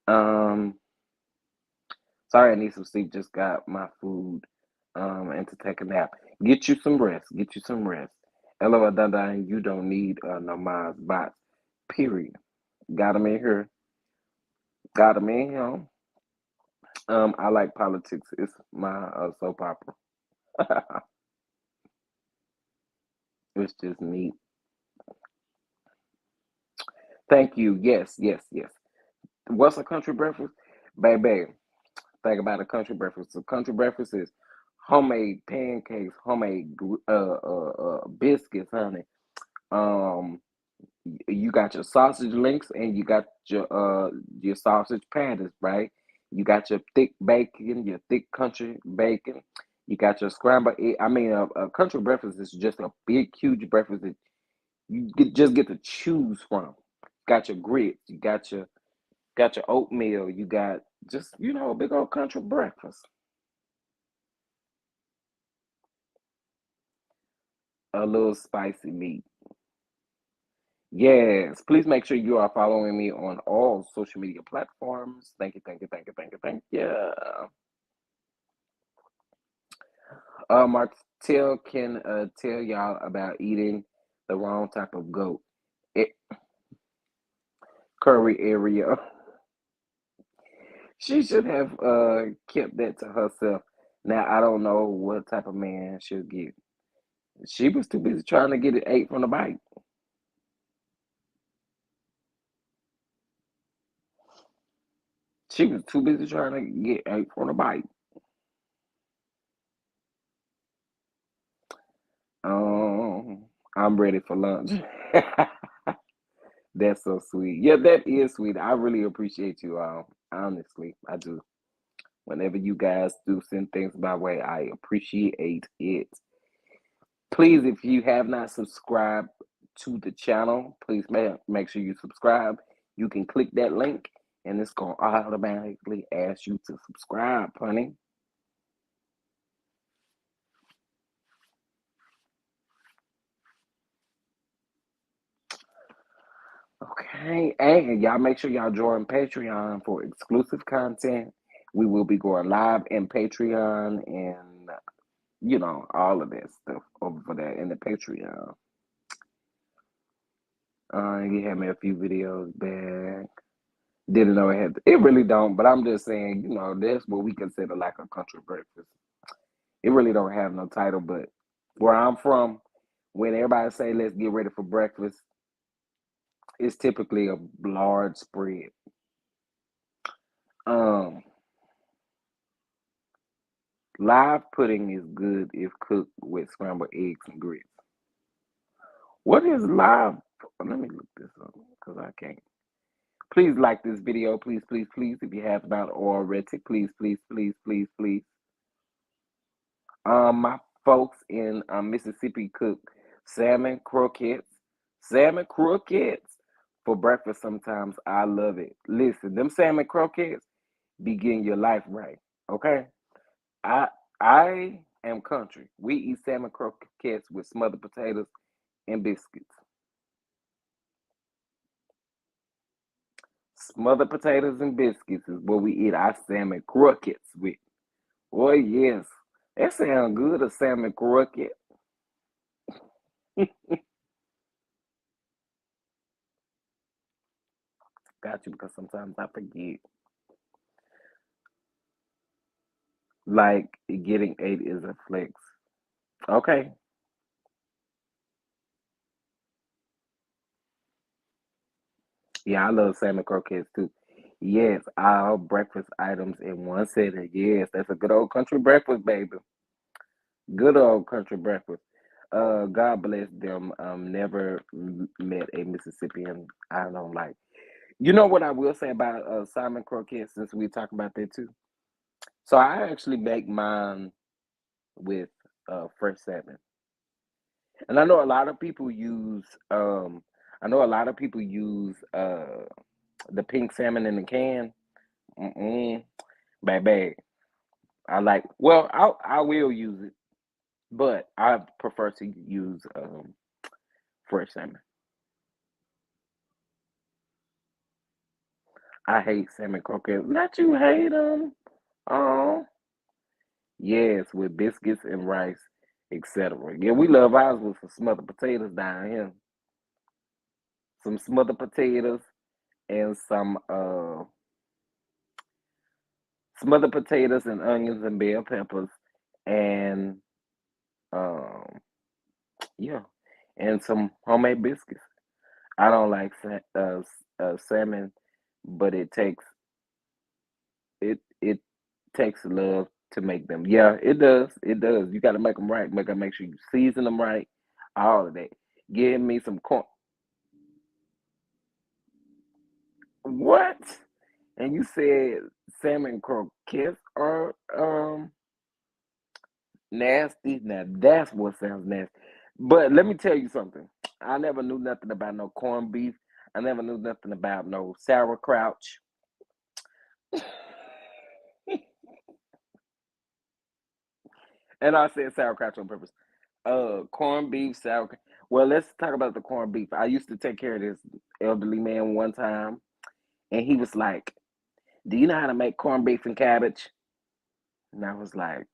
Um, Sorry, I need some sleep. Just got my food, and to take a nap. Get you some rest. Get you some rest. LOL, Dada, you don't need no Mars bots. Period. Got them in here. Got them in here. I like politics. It's my soap opera. It's just neat. Thank you. Yes, yes, yes. What's a country breakfast? Baby, think about a country breakfast. A country breakfast is homemade pancakes, homemade biscuits, honey. Um, you got your sausage links and you got your sausage patties, right? You got your thick bacon, your thick country bacon. You got your scrambled egg. I mean, a country breakfast is just a big, huge breakfast that just get to choose from. Got your grits, you got your oatmeal, you got just a big old country breakfast. A little spicy meat. Yes, please make sure you are following me on all social media platforms. Thank you, thank you, thank you, thank you, thank you. Martell can tell y'all about eating the wrong type of goat. It, curry area. She should have kept that to herself. Now I don't know what type of man she'll get. She was too busy trying to get it ate from the bite. She was too busy trying to get ate from the bite. Um, I'm ready for lunch. That's so sweet. Yeah, that is sweet. I really appreciate you all. Honestly, I do. Whenever you guys do send things my way, I appreciate it. Please, if you have not subscribed to the channel, please make sure you subscribe. You can click that link and it's going to automatically ask you to subscribe, honey. Okay, and y'all make sure y'all join Patreon for exclusive content. We will be going live in Patreon and all of that stuff over there in the Patreon. You had me a few videos back. Didn't know it had. It really don't, but I'm just saying, that's what we consider like a country breakfast. It really don't have no title, but where I'm from, when everybody say let's get ready for breakfast, it's typically a large spread. Um, Live pudding is good if cooked with scrambled eggs and grits. What is live? Let me look this up because I can't. Please like this video, please, please, please. If you have not already, please, please, please, please, please. My folks in Mississippi cook salmon croquettes, salmon croquettes for breakfast. Sometimes I love it. Listen, them salmon croquettes be getting your life right. Okay, I I am country. We eat salmon croquettes with smothered potatoes and biscuits. Smothered potatoes and biscuits is what we eat our salmon croquettes with. Oh yes, that sounds good. A salmon croquette. Got you because sometimes I forget. Like getting ate is a flex. Okay. Yeah, I love salmon croquettes too. Yes, all breakfast items in one setting. Yes, that's a good old country breakfast, baby. Good old country breakfast. God bless them. Never met a Mississippian I don't like. You know what I will say about salmon croquettes since we talk about that too. So I actually make mine with fresh salmon, and I know a lot of people use. I know a lot of people use the pink salmon in the can. Mm-mm, baby, I like. Well, I will use it, but I prefer to use fresh salmon. I hate salmon croquettes. Not you hate them. Oh, yes, with biscuits and rice, etc. Yeah, we love ours with some smothered potatoes down here. Some smothered potatoes and some smothered potatoes and onions and bell peppers and um yeah, and some homemade biscuits. I don't like salmon, but it takes love to make them. Yeah, it does. It does. You got to make them right. Make sure you season them right. All of that. Give me some corn. What? And you said salmon croquettes are nasty. Now that's what sounds nasty. But let me tell you something. I never knew nothing about no corned beef. I never knew nothing about no sauerkraut. And I said sauerkraut on purpose. Corned beef, sauerkraut. Well, let's talk about the corned beef. I used to take care of this elderly man one time, and he was like, "Do you know how to make corned beef and cabbage?" And I was like,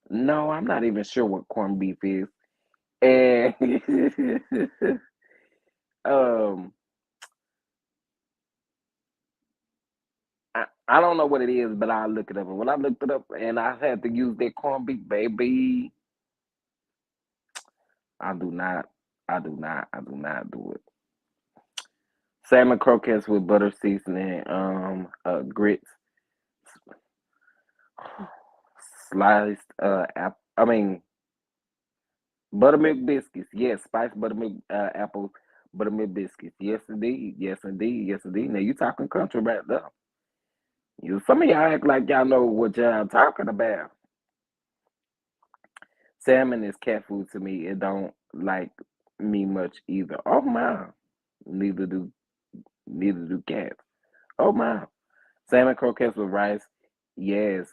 "No, I'm not even sure what corned beef is." And um, I don't know what it is, but I'll look it up. And when I looked it up, and I had to use that corned beef, baby, I do not, I do not do it. Salmon croquettes with butter seasoning, grits, sliced, I mean, buttermilk biscuits. Yes, spiced buttermilk apple buttermilk biscuits. Yes, indeed. Yes, indeed. Yes, indeed. Now you talking country right there. You, some of y'all act like y'all know what y'all talking about. Salmon is cat food to me. It don't like me much either. Oh my, neither do neither do cats. Oh my. Salmon croquettes with rice, yes.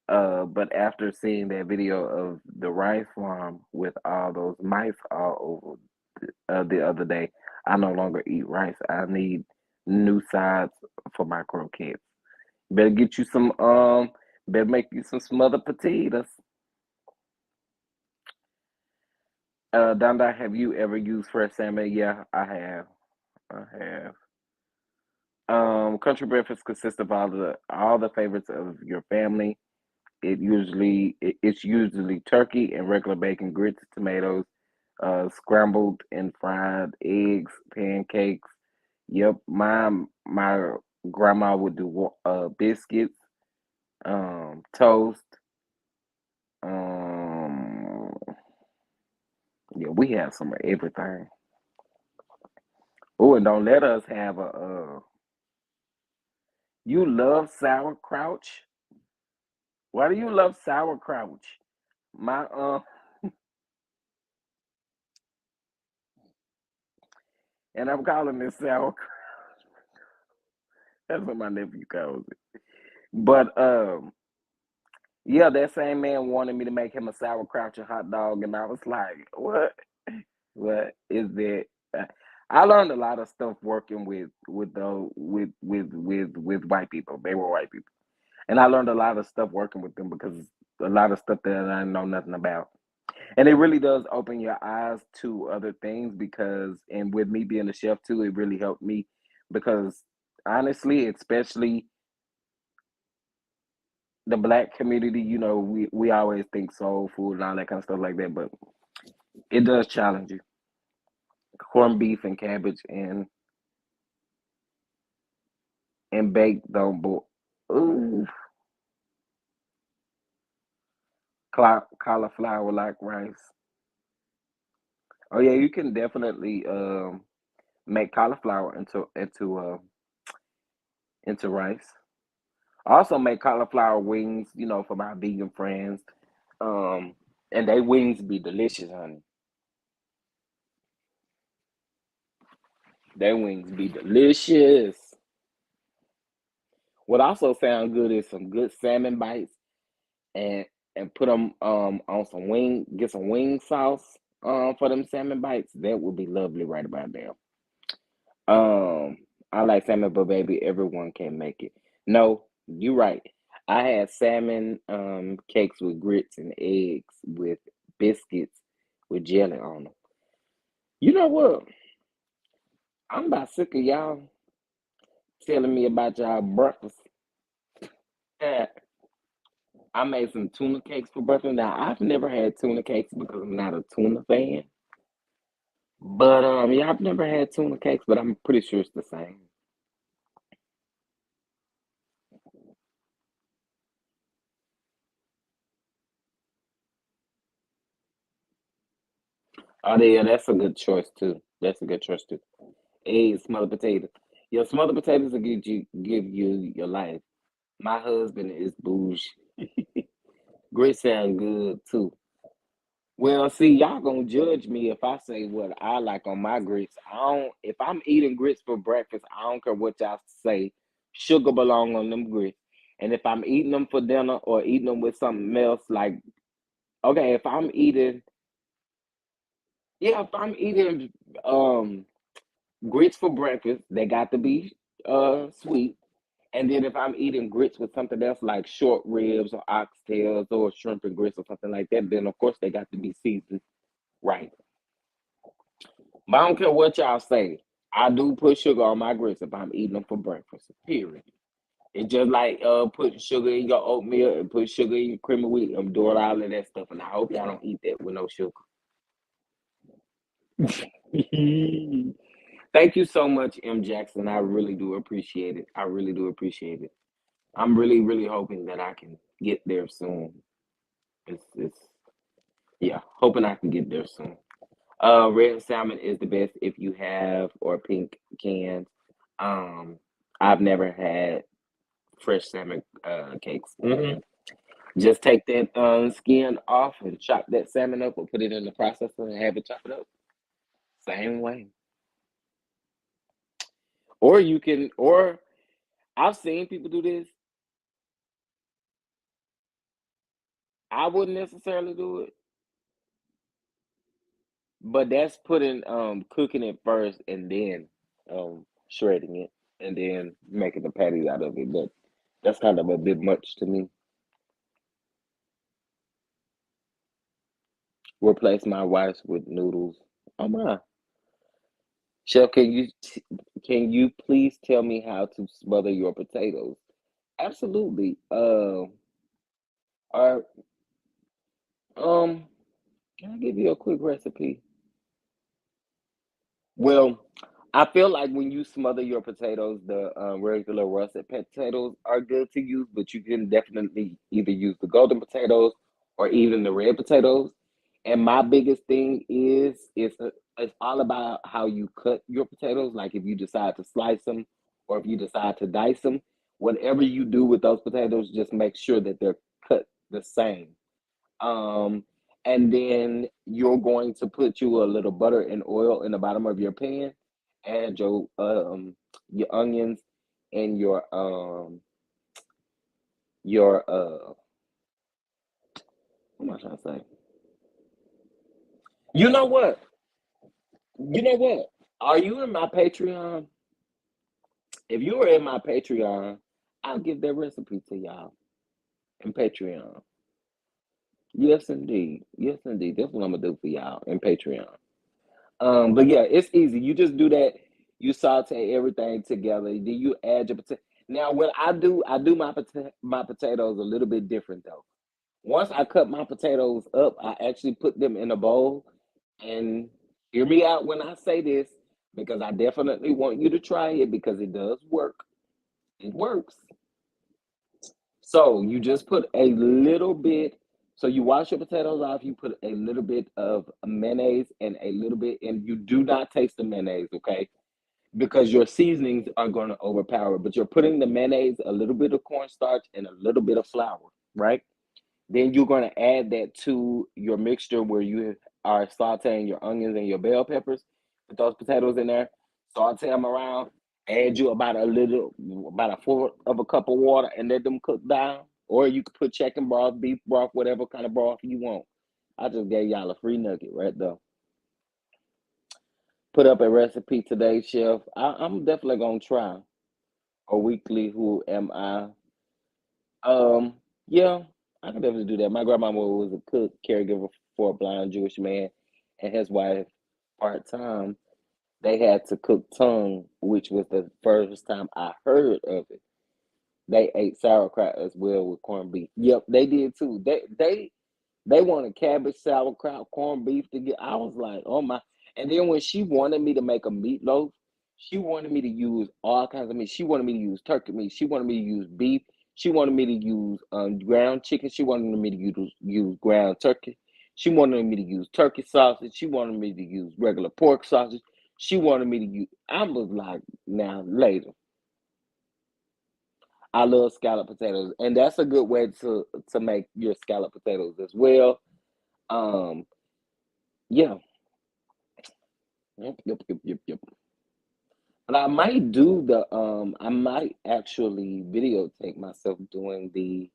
But after seeing that video of the rice farm with all those mice all over the other day, I no longer eat rice. I need new sides for my croquettes. Better get you some better make you some smothered potatoes. Donda, have you ever used fresh salmon? Yeah, I have. I have. Country breakfast consists of all the favorites of your family. It's usually turkey and regular bacon, grits, tomatoes, scrambled and fried eggs, pancakes. Yep, my grandma would do biscuits, toast. Um, yeah, we have some of everything. Oh, and don't let us have a. You love sauerkraut? Why do you love sauerkraut? My and I'm calling this sauerkraut. That's what my nephew calls it. But Yeah, that same man wanted me to make him a sauerkraut and hot dog, and I was like, "What? What is that?" Uh, I learned a lot of stuff working with white people. They were white people, and I learned a lot of stuff working with them because a lot of stuff that I know nothing about. And it really does open your eyes to other things because, and with me being a chef too, it really helped me because honestly, especially the black community, we always think soul food and all that kind of stuff like that, but it does challenge you. Corned beef and cabbage and baked though, boy. Ooh, cauliflower like rice. Oh yeah, you can definitely make cauliflower into rice. I also make cauliflower wings, for my vegan friends. Um, and they wings be delicious, honey. Their wings be delicious. What also sound good is some good salmon bites and put them on some get some wing sauce for them salmon bites. That would be lovely right about there. Um, I like salmon, but baby, everyone can't make it. No, you right. I had salmon cakes with grits and eggs with biscuits with jelly on them. You know what? I'm about sick of y'all telling me about y'all breakfast. Yeah, I made some tuna cakes for breakfast. Now I've never had tuna cakes because I'm not a tuna fan. But yeah, I've never had tuna cakes, but I'm pretty sure it's the same. Oh yeah, that's a good choice too. That's a good choice too. Eggs, smothered potatoes. Your smothered potatoes will give you your life. My husband is bougie. Grits sound good too. Well, see, y'all gonna judge me if I say what I like on my grits. I don't. If I'm eating grits for breakfast, I don't care what y'all say. Sugar belong on them grits. And if I'm eating them for dinner or eating them with something else, like okay, if I'm eating, yeah, if I'm eating um grits for breakfast, they got to be sweet. And then if I'm eating grits with something else like short ribs or oxtails or shrimp and grits or something like that, then of course they got to be seasoned right. But I don't care what y'all say. I do put sugar on my grits if I'm eating them for breakfast. Period. It's just like putting sugar in your oatmeal and put sugar in your cream of wheat. I'm doing all of that stuff, and I hope y'all don't eat that with no sugar. Thank you so much, M. Jackson. I really do appreciate it. I really do appreciate it. I'm really, really hoping that I can get there soon. It's yeah, hoping I can get there soon. Red salmon is the best if you have or pink cans. Um, I've never had fresh salmon cakes. Just take that skin off and chop that salmon up or put it in the processor and have it chop it up. Same way. Or you can, or I've seen people do this. I wouldn't necessarily do it, but that's putting cooking it first and then shredding it and then making the patties out of it. But that's kind of a bit much to me. Replace my rice with noodles. Oh my. Chef, can you please tell me how to smother your potatoes? Absolutely. Or um, can I give you a quick recipe? Well, I feel like when you smother your potatoes, the regular russet potatoes are good to use, but you can definitely either use the golden potatoes or even the red potatoes. And my biggest thing is it's all about how you cut your potatoes. Like if you decide to slice them or if you decide to dice them, whatever you do with those potatoes, just make sure that they're cut the same. Um, and then you're going to put you a little butter and oil in the bottom of your pan. Add your onions and your What am I trying to say? You know what? You know what? Are you in my Patreon? If you were in my Patreon, I'll give that recipe to y'all in Patreon. Yes, indeed. Yes, indeed. That's what I'm gonna do for y'all in Patreon. But yeah, it's easy. You just do that. You saute everything together. Then you add your potato. Now, what I do my potatoes a little bit different though. Once I cut my potatoes up, I actually put them in a bowl. And hear me out when I say this, because I definitely want you to try it because it does work. It works. So you just put a little bit. So you wash your potatoes off. You put a little bit of mayonnaise and a little bit, and you do not taste the mayonnaise, okay? Because your seasonings are going to overpower. But you're putting the mayonnaise, a little bit of cornstarch, and a little bit of flour, right? Then you're going to add that to your mixture where you are sauteing your onions and your bell peppers. Put those potatoes in there, saute them around. Add you about a fourth of a cup of water, and let them cook down. Or you could put chicken broth, beef broth, whatever kind of broth you want. I just gave y'all a free nugget right there. Put up a recipe today, chef. I'm definitely gonna try a weekly. Who am I? Yeah, I can definitely do that. My grandmama was a cook, caregiver for a blind Jewish man and his wife part time. They had to cook tongue, which was the first time I heard of it. They ate sauerkraut as well with corned beef. Yep, they did too. They wanted cabbage, sauerkraut, corned beef to get. I was like, oh my. And then when she wanted me to make a meatloaf, she wanted me to use all kinds of meat. She wanted me to use turkey meat. She wanted me to use beef. She wanted me to use ground chicken. She wanted me to use ground turkey. She wanted me to use turkey sausage. She wanted me to use regular pork sausage. She wanted me to use. I was like, now later. I love scalloped potatoes, and that's a good way to make your scalloped potatoes as well. Um, yeah, yep. But I might do I might actually videotape myself doing the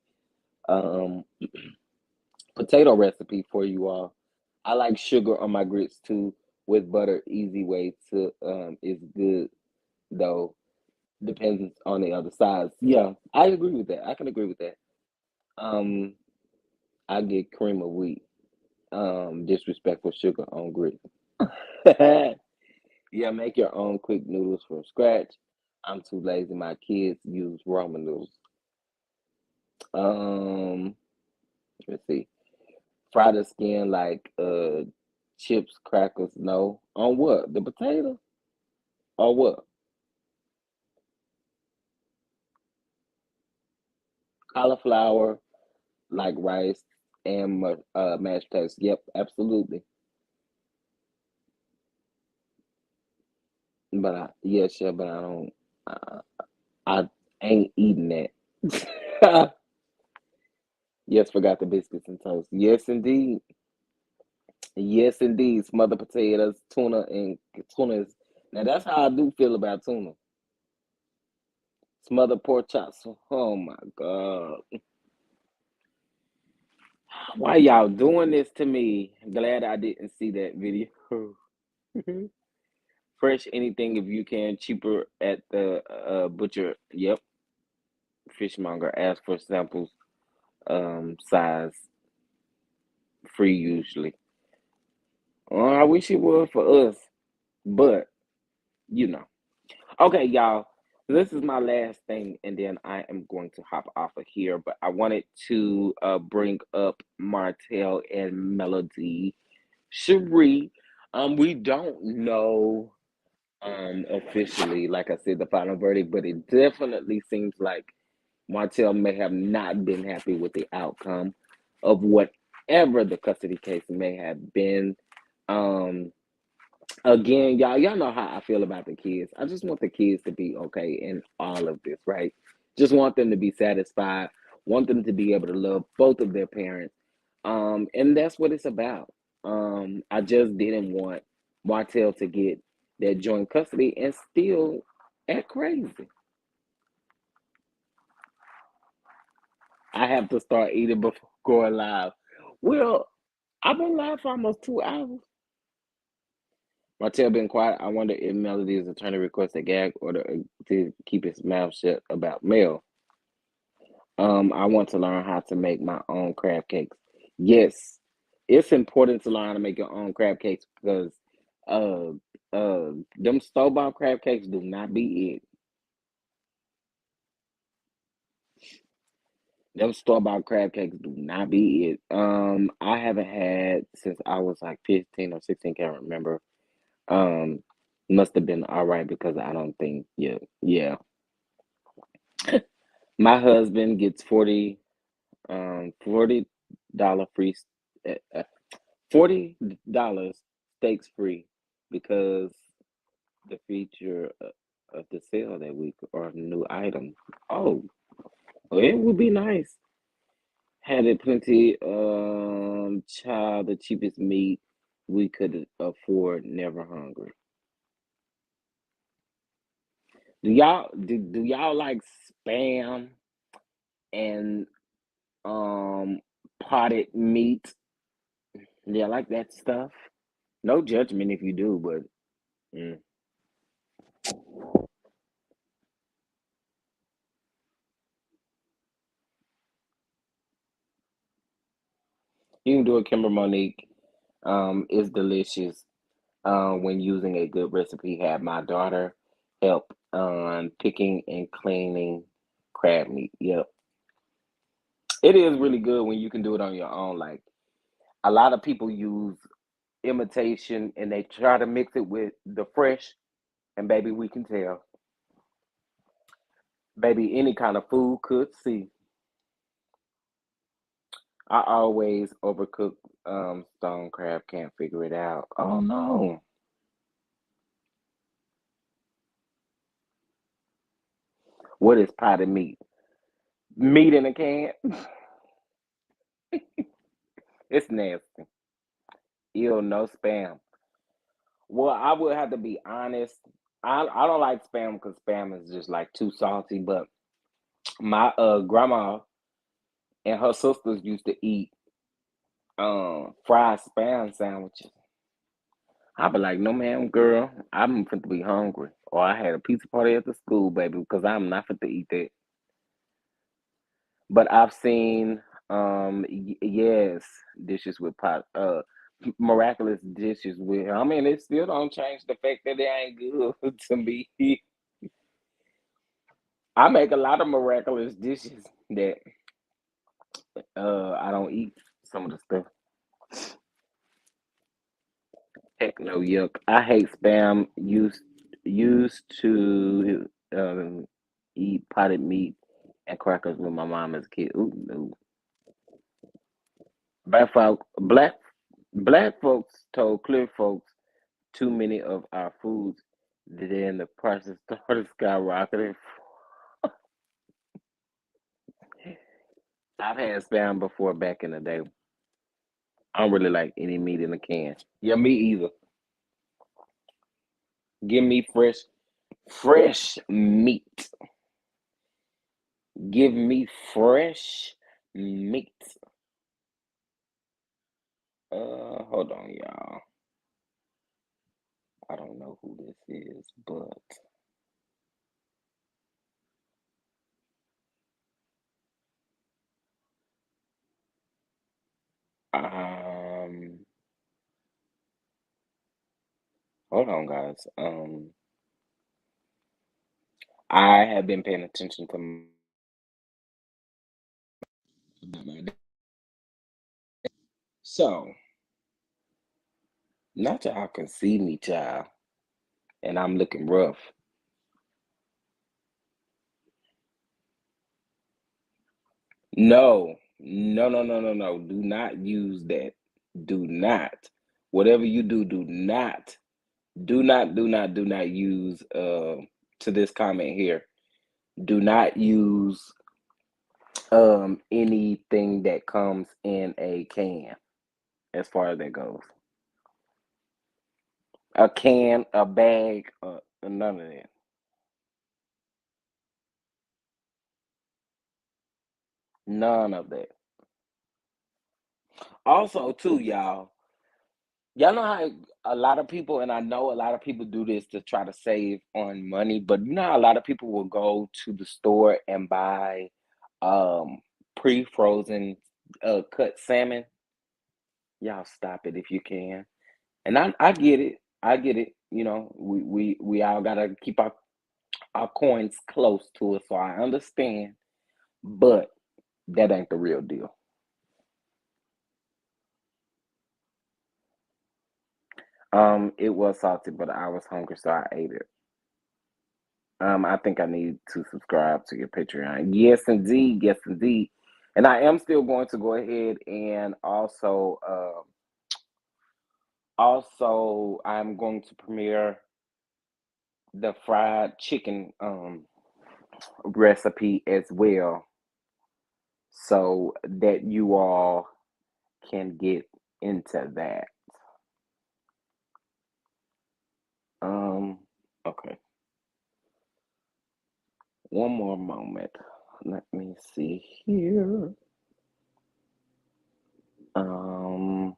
um potato recipe for you all. I like sugar on my grits too with butter. Easy way to is good though. Depends on the other sides. Yeah, I agree with that. I can agree with that. Um, I get cream of wheat. Disrespectful sugar on grits. Yeah, make your own quick noodles from scratch. I'm too lazy. My kids use ramen noodles. Um, let's see. Fry the skin like chips, crackers. No. On what? The potato? Or what? Cauliflower, like rice and mashed potatoes. Yep, absolutely. But yes, yeah, but I don't. I, I ain't eating that. Yes, forgot the biscuits and toast. Yes, indeed. Yes, indeed. Smothered potatoes, tuna is. Now that's how I do feel about tuna. Smothered pork chops. Oh my God. Why y'all doing this to me? Glad I didn't see that video. Fresh anything if you can, cheaper at the butcher. Yep, fishmonger. Ask for samples, size, free usually. I wish it would for us, but you know. Okay, y'all. This is my last thing, and then I am going to hop off of here. But I wanted to bring up Martell and Melody Cherie. We don't know officially, like I said, the final verdict, but it definitely seems like Martell may have not been happy with the outcome of whatever the custody case may have been. Um, Again, y'all know how I feel about the kids. I just want the kids to be okay in all of this, right? Just want them to be satisfied, want them to be able to love both of their parents. And that's what it's about. I just didn't want Martell to get that joint custody and still act crazy. I have to start eating before going live. Well, I've been live for almost 2 hours. Martell been quiet. I wonder if Melody's attorney requests a gag order to keep his mouth shut about mail. I want to learn how to make my own crab cakes. Yes, it's important to learn how to make your own crab cakes because uh them store-bought crab cakes do not be it. Them store-bought crab cakes do not be it. I haven't had since I was like 15 or 16, can't remember. Um, must have been all right because I don't think, yeah. My husband gets $40 free, uh, uh, $40 stakes free because the feature of the sale that week or new item. Oh, well, it would be nice. Had it plenty, child, the cheapest meat we could afford, never hungry. Do y'all like spam and potted meat? Yeah, like that stuff. No judgment if you do, but mm. You can do it, Kimber Monique. It's delicious. When using a good recipe, have my daughter help on picking and cleaning crab meat. Yep, it is really good when you can do it on your own. Like a lot of people use imitation and they try to mix it with the fresh, and baby, we can tell. Baby, any kind of food could see. I always overcook stone crab, can't figure it out. Oh no. What is potted meat? Meat in a can? It's nasty. Ew, no spam. Well, I would have to be honest. I don't like spam because spam is just like too salty. But my grandma and her sisters used to eat fried spam sandwiches. I'd be like, no ma'am, girl, I'm fit to be hungry. Or I had a pizza party at the school, baby, because I'm not fit to eat that. But I've seen yes, dishes with pot miraculous dishes with, I mean, it still don't change the fact that it ain't good to me. I make a lot of miraculous dishes that I don't eat some of the stuff. Heck no, yuck. I hate spam. Used to eat potted meat and crackers with my mom as a kid. Ooh, no. Black black folks told clear folks too many of our foods. Then the prices started skyrocketing. I've had spam before back in the day. I don't really like any meat in a can. Yeah, me either. Give me fresh meat. Give me fresh meat. Hold on, y'all. I don't know who this is, but um, hold on, guys. I have been paying attention to my day. So, not y'all can see me, child, and I'm looking rough. No, no. Do not use that. Do not. Whatever you do, do not use to this comment here. Do not use anything that comes in a can as far as that goes. A can, a bag, none of that. None of that. Also, too, y'all know how a lot of people, and I know a lot of people do this to try to save on money, but you know how a lot of people will go to the store and buy um pre-frozen cut salmon. Y'all stop it if you can. And I get it. I get it. You know, we all gotta keep our coins close to us, so I understand. But that ain't the real deal. It was salty, but I was hungry, so I ate it. I think I need to subscribe to your Patreon. Yes, indeed. Yes, indeed. And I am still going to go ahead and also I'm going to premiere the fried chicken recipe as well, so that you all can get into that. Um, okay. One more moment. Let me see here. Um,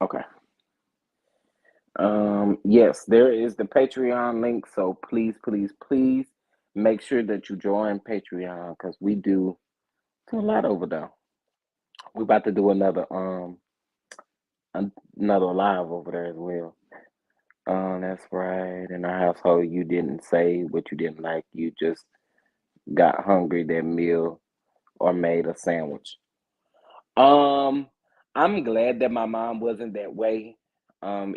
okay. Yes, there is the Patreon link. So please, please, please make sure that you join Patreon because we do a lot over there. We're about to do another live over there as well. That's right. In our household, you didn't say what you didn't like. You just got hungry that meal or made a sandwich. Um, I'm glad that my mom wasn't that way.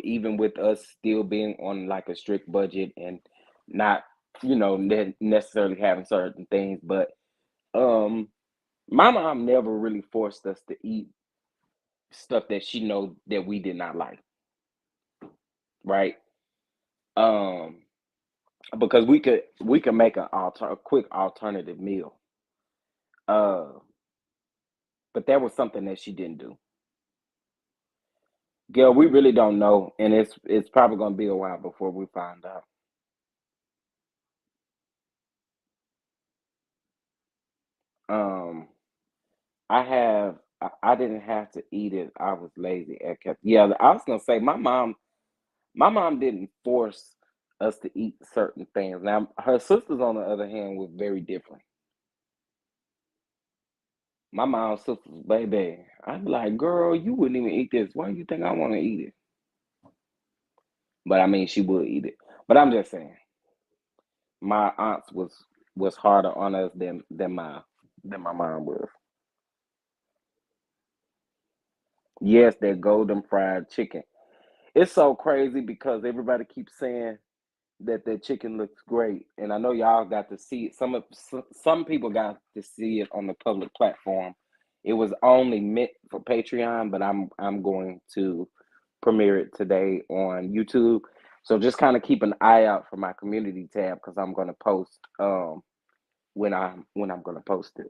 Even with us still being on like a strict budget and not, necessarily having certain things, but um, my mom never really forced us to eat stuff that she know that we did not like, right? Um, because we could make a quick alternative meal. Uh, but that was something that she didn't do. Gail, we really don't know, and it's probably gonna be a while before we find out. Um, I didn't have to eat it. I was lazy. Yeah, I was gonna say my mom didn't force us to eat certain things. Now her sisters, on the other hand, were very different. My mom's sisters, baby, I'd be like, girl, you wouldn't even eat this. Why do you think I want to eat it? But I mean, she would eat it. But I'm just saying, my aunts was harder on us than my mom was. Yes, that golden fried chicken. It's so crazy because everybody keeps saying that chicken looks great, and I know y'all got to see it. Some people got to see it on the public platform. It was only meant for Patreon, but I'm going to premiere it today on YouTube. So just kind of keep an eye out for my community tab because I'm going to post when I'm going to post it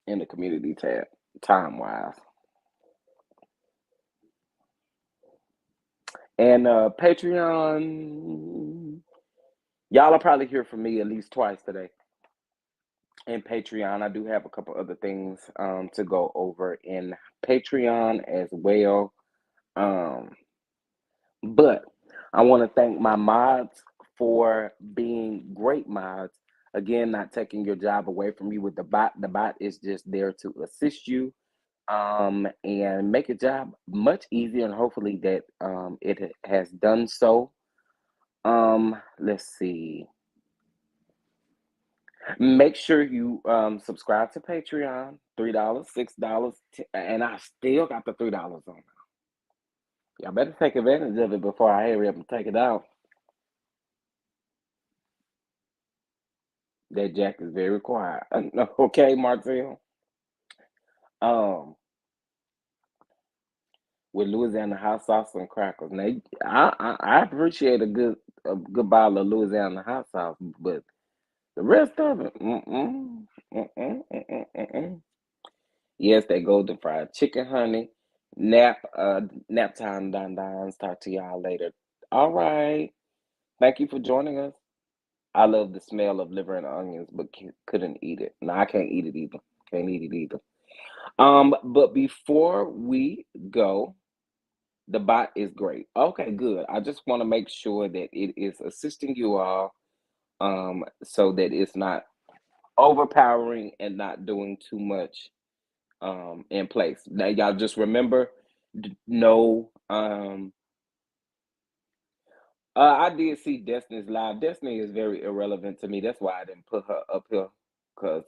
in the community tab time wise. And Patreon, y'all will probably hear from me at least twice today. And Patreon, I do have a couple other things to go over in Patreon as well. Um, but I want to thank my mods for being great mods. Again, not taking your job away from you with the bot. The bot is just there to assist you and make your job much easier. And hopefully that it has done so. Let's see. Make sure you subscribe to Patreon. $3, $6, and I still got the $3 on. Y'all better take advantage of it before I hurry up and take it out. That Jack is very quiet. Okay, Martell. Um, with Louisiana hot sauce and crackers. Now, I appreciate a good bottle of Louisiana hot sauce, but the rest of it, mm-mm. Yes, that golden fried chicken, honey. Nap time, Don Dons. Talk to y'all later. All right. Thank you for joining us. I love the smell of liver and onions, but couldn't eat it. No, I can't eat it either. Can't eat it either. But before we go, the bot is great. Okay, good. I just want to make sure that it is assisting you all, so that it's not overpowering and not doing too much in place. Now, y'all just remember, no. I did see Destiny's live. Destiny is very irrelevant to me. That's why I didn't put her up here, because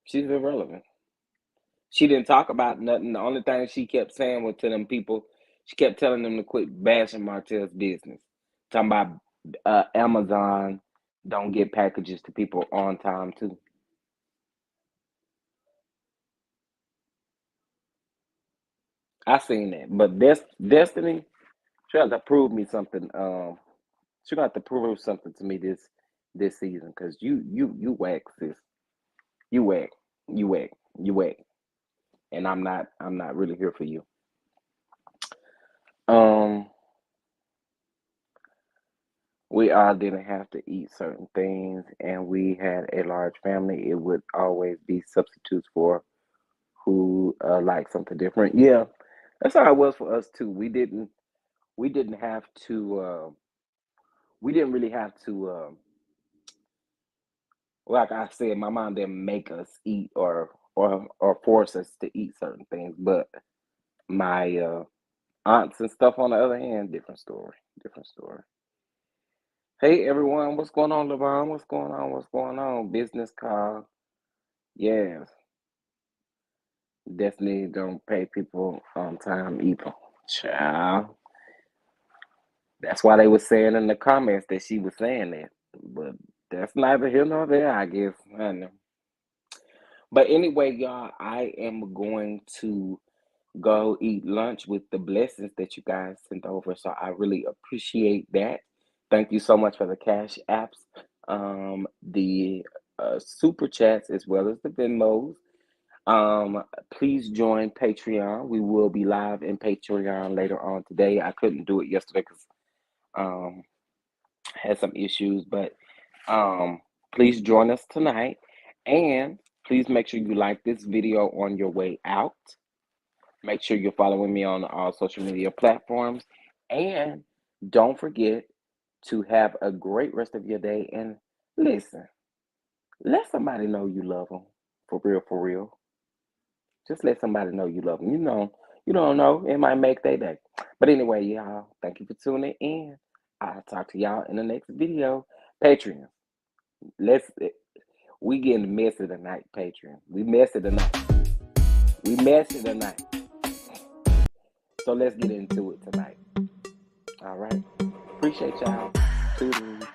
she's irrelevant. She didn't talk about nothing. The only thing she kept saying was to them people, she kept telling them to quit bashing Martell's business. Talking about Amazon don't get packages to people on time too. I seen that, but Destiny, she got to prove me something. She got to prove something to me this season, because you whack, sis. You whack. You whack. You whack. And I'm not really here for you. Um, we all didn't have to eat certain things, and we had a large family. It would always be substitutes for who like something different. Yeah, that's how it was for us too. We didn't have to. We didn't really have to. Like I said, my mom didn't make us eat or force us to eat certain things, but my aunts and stuff, on the other hand, different story. Different story. Hey everyone, what's going on, LeBron? What's going on? What's going on? Business call. Yes, definitely don't pay people on time either. Child. That's why they were saying in the comments that she was saying that. But that's neither here nor there, I guess. I know. But anyway, y'all, I am going to go eat lunch with the blessings that you guys sent over. So I really appreciate that. Thank you so much for the cash apps, the super chats, as well as the Venmos. Please join Patreon. We will be live in Patreon later on today. I couldn't do it yesterday because um, had some issues, but please join us tonight. And please make sure you like this video on your way out. Make sure you're following me on all social media platforms. And don't forget to have a great rest of your day. And listen, let somebody know you love them. For real, for real. Just let somebody know you love them. You don't know. It might make their day. But anyway, y'all, thank you for tuning in. I'll talk to y'all in the next video. Patreon. Let's we getting messy tonight, Patreon. We messy tonight. We messy tonight. So let's get into it tonight. All right. Appreciate y'all. Toodaloo.